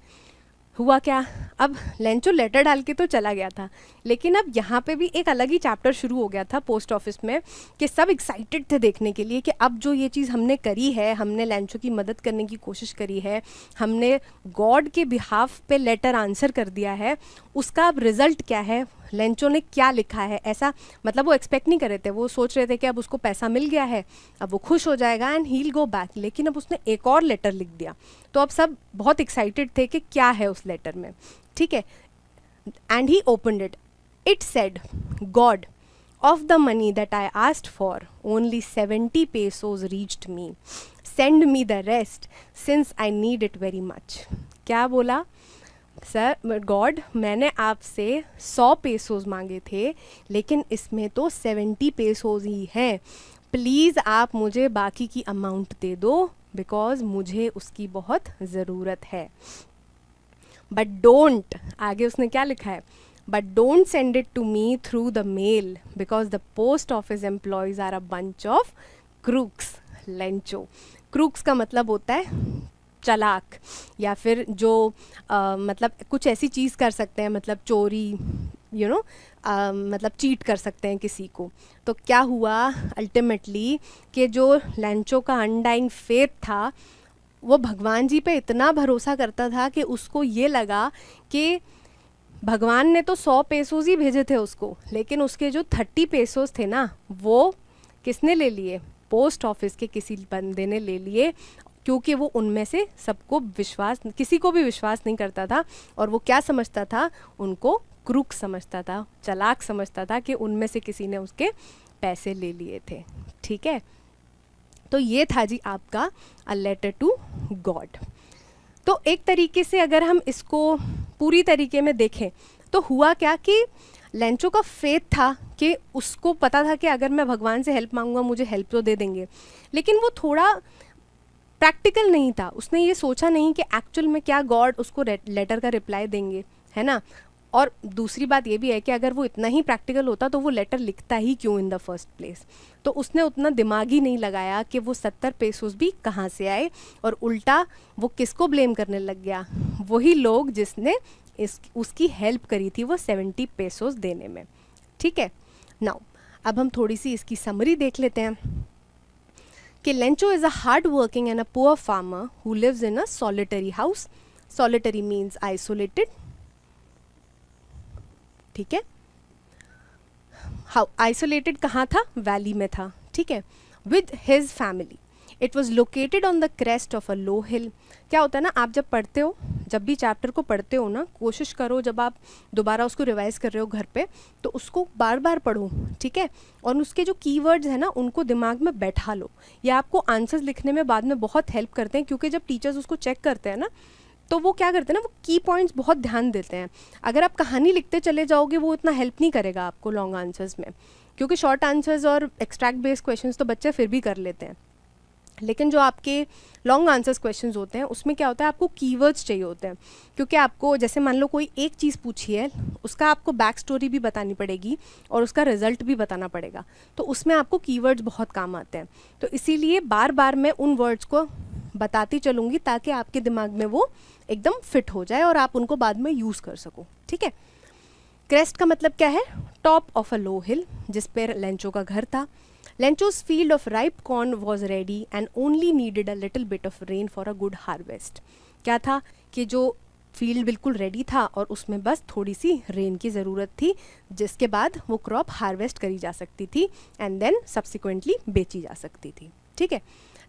हुआ क्या, अब लेंचो लेटर डाल के तो चला गया था, लेकिन अब यहाँ पे भी एक अलग ही चैप्टर शुरू हो गया था पोस्ट ऑफिस में कि सब एक्साइटेड थे देखने के लिए कि अब जो ये चीज़ हमने करी है, हमने लेंचो की मदद करने की कोशिश करी है, हमने गॉड के बिहाफ पे लेटर आंसर कर दिया है, उसका अब रिजल्ट क्या है, लेंचो ने क्या लिखा है। ऐसा मतलब वो एक्सपेक्ट नहीं कर रहे थे, वो सोच रहे थे कि अब उसको पैसा मिल गया है, अब वो खुश हो जाएगा and he will go back, लेकिन अब उसने एक और लेटर लिख दिया। तो अब सब बहुत एक्साइटेड थे कि क्या है उस लेटर में। ठीक है, and he opened it, it said, God, of the money that I asked for only 70 pesos reached me, send me the rest since I need it very much. क्या बोला, सर गॉड, मैंने आपसे 100 पेसोज मांगे थे लेकिन इसमें तो 70 पेसोज ही हैं, प्लीज़ आप मुझे बाकी की अमाउंट दे दो बिकॉज मुझे उसकी बहुत ज़रूरत है। बट डोंट, आगे उसने क्या लिखा है, but don't send it to me through the mail because the post office employees are a bunch of crooks. Lencho, crooks का मतलब होता है चालाक, या फिर जो मतलब कुछ ऐसी चीज़ कर सकते हैं, मतलब चोरी, यू नो, मतलब चीट कर सकते हैं किसी को। तो क्या हुआ अल्टीमेटली कि जो लेंचो का अनडाइंग फेथ था, वो भगवान जी पे इतना भरोसा करता था कि उसको ये लगा कि भगवान ने तो 100 पेसोज ही भेजे थे उसको, लेकिन उसके जो 30 पेसोज थे ना, वो किसने ले लिए, पोस्ट ऑफिस के किसी बंदे ने ले लिए, क्योंकि वो उनमें से सबको विश्वास, किसी को भी विश्वास नहीं करता था, और वो क्या समझता था, उनको क्रूक समझता था, चालाक समझता था कि उनमें से किसी ने उसके पैसे ले लिए थे। ठीक है, तो ये था जी आपका अ लेटर टू गॉड। तो एक तरीके से अगर हम इसको पूरी तरीके में देखें तो हुआ क्या कि लेंचो का फेथ था कि उसको पता था कि अगर मैं भगवान से हेल्प मांगूंगा मुझे हेल्प तो दे देंगे, लेकिन वो थोड़ा प्रैक्टिकल नहीं था, उसने ये सोचा नहीं कि एक्चुअल में क्या गॉड उसको लेटर का रिप्लाई देंगे, है ना। और दूसरी बात ये भी है कि अगर वो इतना ही प्रैक्टिकल होता तो वो लेटर लिखता ही क्यों इन द फर्स्ट प्लेस। तो उसने उतना दिमाग ही नहीं लगाया कि वो 70 पेसोस भी कहाँ से आए, और उल्टा वो किसको ब्लेम करने लग गया, वही लोग जिसने उसकी हेल्प करी थी वो 70 पेसोस देने में। ठीक है, नाउ अब हम थोड़ी सी इसकी समरी देख लेते हैं कि Lencho is a hard working and a poor farmer who lives in a solitary house. Solitary means isolated. ठीक है, हाउ आइसोलेटेड कहाँ था, वैली में था। ठीक है, with his family. It was located on the crest of a low hill. क्या होता है ना, आप जब पढ़ते हो, जब भी चैप्टर को पढ़ते हो ना, कोशिश करो जब आप दोबारा उसको रिवाइज कर रहे हो घर पे, तो उसको बार बार पढ़ो। ठीक है, और उसके जो कीवर्ड्स हैं ना उनको दिमाग में बैठा लो। ये आपको आंसर्स लिखने में बाद में बहुत हेल्प करते हैं, क्योंकि जब टीचर्स उसको चेक करते हैं ना तो वो क्या करते हैं ना, वो की पॉइंट्स बहुत ध्यान देते हैं। अगर आप कहानी लिखते चले जाओगे वो इतना हेल्प नहीं करेगा आपको लॉन्ग आंसर्स में, क्योंकि शॉर्ट आंसर्स और एक्सट्रैक्ट बेस्ड क्वेश्चंस तो बच्चे फिर भी कर लेते हैं, लेकिन जो आपके लॉन्ग आंसर्स क्वेश्चंस होते हैं उसमें क्या होता है, आपको कीवर्ड्स चाहिए होते हैं। क्योंकि आपको जैसे मान लो कोई एक चीज़ पूछी है, उसका आपको बैक स्टोरी भी बतानी पड़ेगी और उसका रिजल्ट भी बताना पड़ेगा, तो उसमें आपको कीवर्ड्स बहुत काम आते हैं। तो इसीलिए बार बार मैं उन वर्ड्स को बताती चलूँगी ताकि आपके दिमाग में वो एकदम फिट हो जाए और आप उनको बाद में यूज़ कर सको। ठीक है, क्रेस्ट का मतलब क्या है, टॉप ऑफ अ लो हिल, जिस पर लेंचो का घर था। Lencho's field of ripe corn was ready and only needed a little bit of rain for a good harvest. क्या था कि जो फील्ड बिल्कुल रेडी था और उसमें बस थोड़ी सी रेन की ज़रूरत थी, जिसके बाद वो क्रॉप हार्वेस्ट करी जा सकती थी एंड देन सब्सिक्वेंटली बेची जा सकती थी। ठीक है,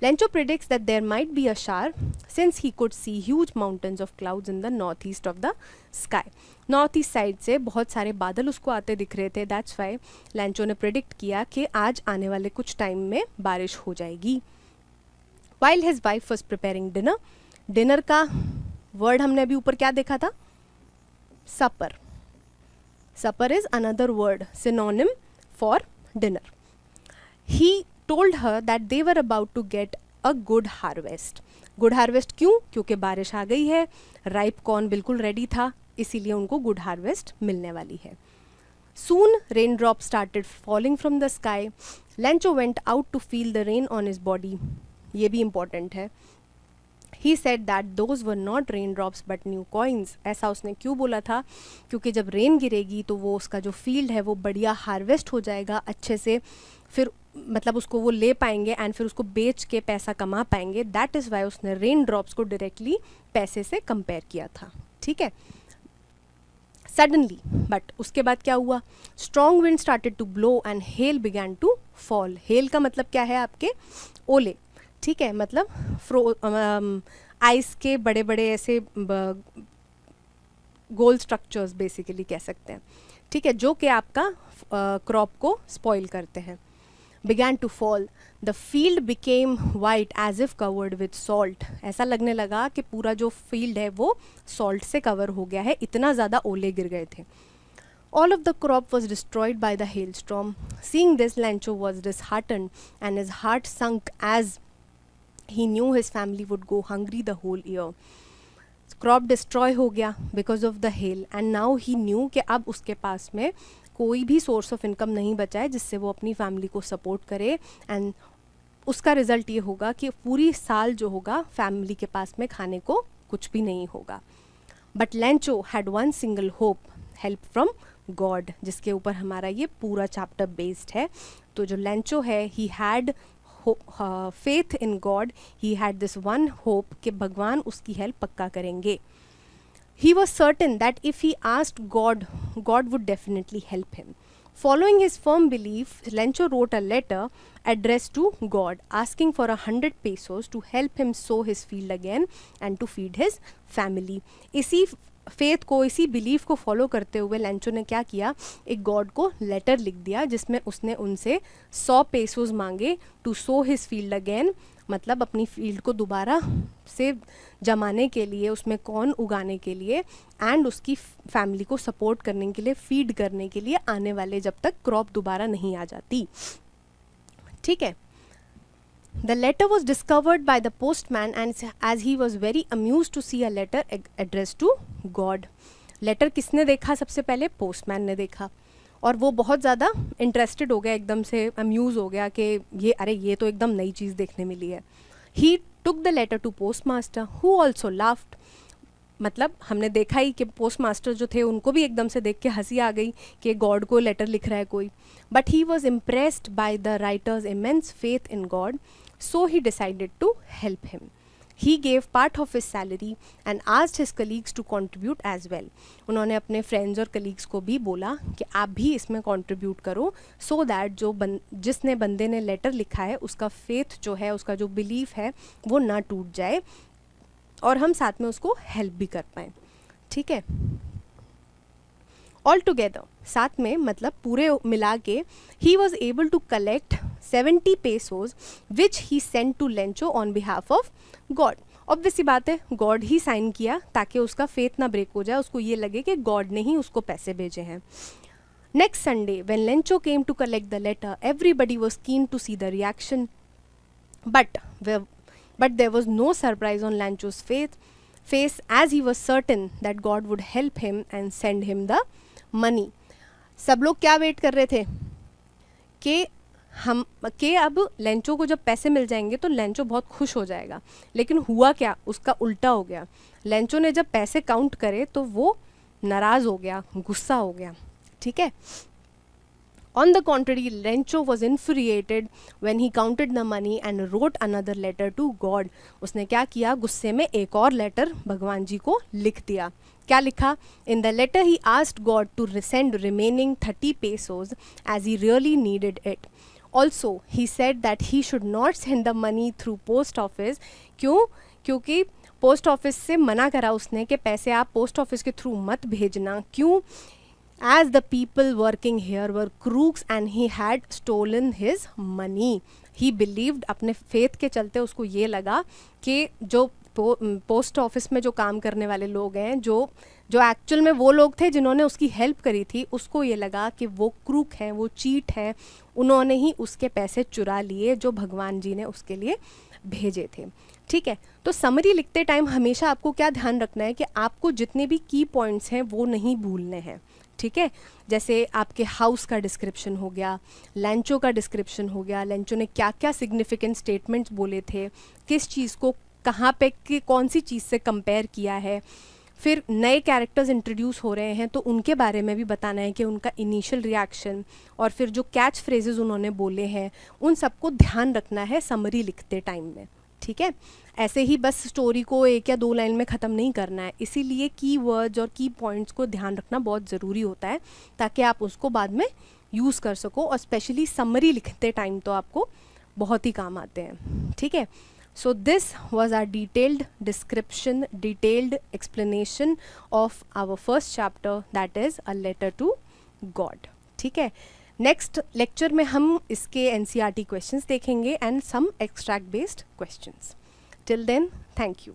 Lencho predicts that there might be a shower since he could see huge mountains of clouds in the northeast of the sky. North east side से बहुत सारे बादल उसको आते दिख रहे थे, दैट्स वाई लेंचो ने प्रिडिक्ट किया कि आज आने वाले कुछ टाइम में बारिश हो जाएगी। While his wife was preparing dinner, dinner का वर्ड हमने अभी ऊपर क्या देखा था, supper. Supper is another word synonym for dinner. He told her that they were about to get a good harvest. Good harvest क्यों, क्योंकि बारिश आ गई है, राइप कॉर्न बिल्कुल रेडी था, इसीलिए उनको गुड हार्वेस्ट मिलने वाली है। Soon rain drops started falling from the sky. Lencho went out to feel the rain on his body. ये भी important है। He said that those were not raindrops but new coins. ऐसा उसने क्यों बोला था, क्योंकि जब रेन गिरेगी तो वो उसका जो फील्ड है वो बढ़िया हार्वेस्ट हो जाएगा अच्छे से, फिर मतलब उसको वो ले पाएंगे एंड फिर उसको बेच के पैसा कमा पाएंगे। दैट इज़ वाई उसने रेन ड्रॉप्स को डायरेक्टली पैसे से कंपेयर किया था। ठीक है, सडनली बट उसके बाद क्या हुआ, strong wind started to blow and hail began to fall. Hail का मतलब क्या है, आपके ओले। ठीक है, मतलब आइस के बड़े बड़े ऐसे गोल स्ट्रक्चर्स बेसिकली कह सकते हैं। ठीक है, जो कि आपका क्रॉप को स्पॉइल करते हैं। began to fall. The field became white as if covered with salt. ऐसा लगने लगा कि पूरा जो फील्ड है वो सॉल्ट से कवर हो गया है, इतना ज़्यादा ओले गिर गए थे। All of the crop was destroyed by the hailstorm. Seeing this, Lencho was disheartened and his heart sunk as he knew his family would go hungry the whole year. Crop destroy हो गया because of the hell and now he new कि अब उसके पास में कोई भी source of income नहीं बचा है जिससे वो अपनी फैमिली को सपोर्ट करे, एंड उसका रिजल्ट ये होगा कि पूरी साल जो होगा फैमिली के पास में खाने को कुछ भी नहीं होगा। But Lencho had one single hope, help from God, जिसके ऊपर हमारा ये पूरा चैप्टर बेस्ड है। तो जो लेंचो है, he had faith in God, he had this one hope कि भगवान उसकी हेल्प पक्का करेंगे। He was certain that if he asked God, God would definitely help him. Following his firm belief, Lencho wrote a letter addressed to God, asking for 100 pesos to help him sow his field again and to feed his family. इसी faith को, इसी belief को follow करते हुए Lencho ने क्या किया, एक गॉड को लेटर लिख दिया जिसमें उसने उनसे 100 पेसोस मांगे to sow his field again, मतलब अपनी फील्ड को दोबारा से जमाने के लिए, उसमें कॉर्न उगाने के लिए एंड उसकी फैमिली को सपोर्ट करने के लिए, फीड करने के लिए आने वाले जब तक क्रॉप दोबारा नहीं आ जाती। ठीक है, The letter was discovered by the postman and as he was very amused to see a letter addressed to God. Letter किसने देखा सबसे पहले? पोस्टमैन ने देखा, और वो बहुत ज़्यादा इंटरेस्टेड हो गया, एकदम से अम्यूज़ हो गया कि ये तो एकदम नई चीज़ देखने मिली है. He took the letter to postmaster who also laughed. मतलब हमने देखा ही कि पोस्ट मास्टर जो थे उनको भी एकदम से देख के हंसी आ गई कि गॉड को लेटर लिख रहा है कोई. But he was impressed by the writer's immense faith in God, so he decided to help him. He gave part of his salary and asked his colleagues to contribute as well. उन्होंने अपने friends और colleagues को भी बोला कि आप भी इसमें कंट्रीब्यूट करो, सो दैट जिसने बंदे ने लेटर लिखा है उसका फेथ जो है, उसका जो बिलीफ है वो ना टूट जाए और हम साथ में उसको हेल्प भी कर पाएँ. ठीक है, ऑल टुगेदर, साथ में मतलब पूरे मिला के, he was able to collect 70 pesos which he sent to Lencho on behalf of God. Obviously बात है, गॉड ही साइन किया ताकि उसका फेथ ना ब्रेक हो जाए, उसको ये लगे कि गॉड ने ही उसको पैसे भेजे हैं. Next Sunday when Lencho came to collect the letter, everybody was keen to see the reaction, but there was no surprise on Lencho's face as he was certain that God would help him and send him the money. सब लोग क्या wait कर रहे थे कि अब Lencho को जब पैसे मिल जाएंगे तो लेंचो बहुत खुश हो जाएगा, लेकिन हुआ क्या, उसका उल्टा हो गया. लेंचो ने जब पैसे काउंट करे तो वो नाराज़ हो गया, गुस्सा हो गया. ठीक है, On the contrary, Lencho was infuriated when he counted the money and wrote another letter to God. उसने क्या किया, गुस्से में एक और लेटर भगवान जी को लिख दिया. क्या लिखा? In the letter he asked God to send remaining 30 pesos as he really needed it. Also, he said that he should not send the money through post office. क्यों? क्योंकि पोस्ट ऑफिस से मना करा उसने कि पैसे आप पोस्ट ऑफिस के थ्रू मत भेजना. क्यों? As the people working here were crooks and he had stolen his money. He believed, अपने फेथ के चलते उसको ये लगा कि जो पोस्ट ऑफिस में जो काम करने वाले लोग हैं, जो एक्चुअल में वो लोग थे जिन्होंने उसकी हेल्प करी थी, उसको ये लगा कि वो क्रूक हैं, वो चीट हैं, उन्होंने ही उसके पैसे चुरा लिए जो भगवान जी ने उसके लिए भेजे थे. ठीक है, तो समरी लिखते टाइम हमेशा आपको क्या ध्यान रखना है कि आपको जितने भी की पॉइंट्स हैं वो नहीं भूलने हैं. ठीक है, जैसे आपके हाउस का डिस्क्रिप्शन हो गया, लेंचो का डिस्क्रिप्शन हो गया, लेंचो ने क्या क्या सिग्निफिकेंट स्टेटमेंट्स बोले थे, किस चीज़ को कहाँ पे कौन सी चीज़ से कंपेयर किया है, फिर नए कैरेक्टर्स इंट्रोड्यूस हो रहे हैं तो उनके बारे में भी बताना है कि उनका इनिशियल रिएक्शन, और फिर जो कैच फ्रेजेस उन्होंने बोले हैं उन सबको ध्यान रखना है समरी लिखते टाइम में. ठीक है, ऐसे ही बस स्टोरी को एक या दो लाइन में ख़त्म नहीं करना है, इसीलिए की वर्ड्स और की पॉइंट्स को ध्यान रखना बहुत ज़रूरी होता है ताकि आप उसको बाद में यूज़ कर सको, और स्पेशली समरी लिखते टाइम तो आपको बहुत ही काम आते हैं. ठीक है, so this was our detailed description, detailed explanation of our first chapter, that is a letter to God. ठीक है, नेक्स्ट लेक्चर में हम इसके NCERT क्वेश्चंस देखेंगे and some extract based questions. Till then, thank you.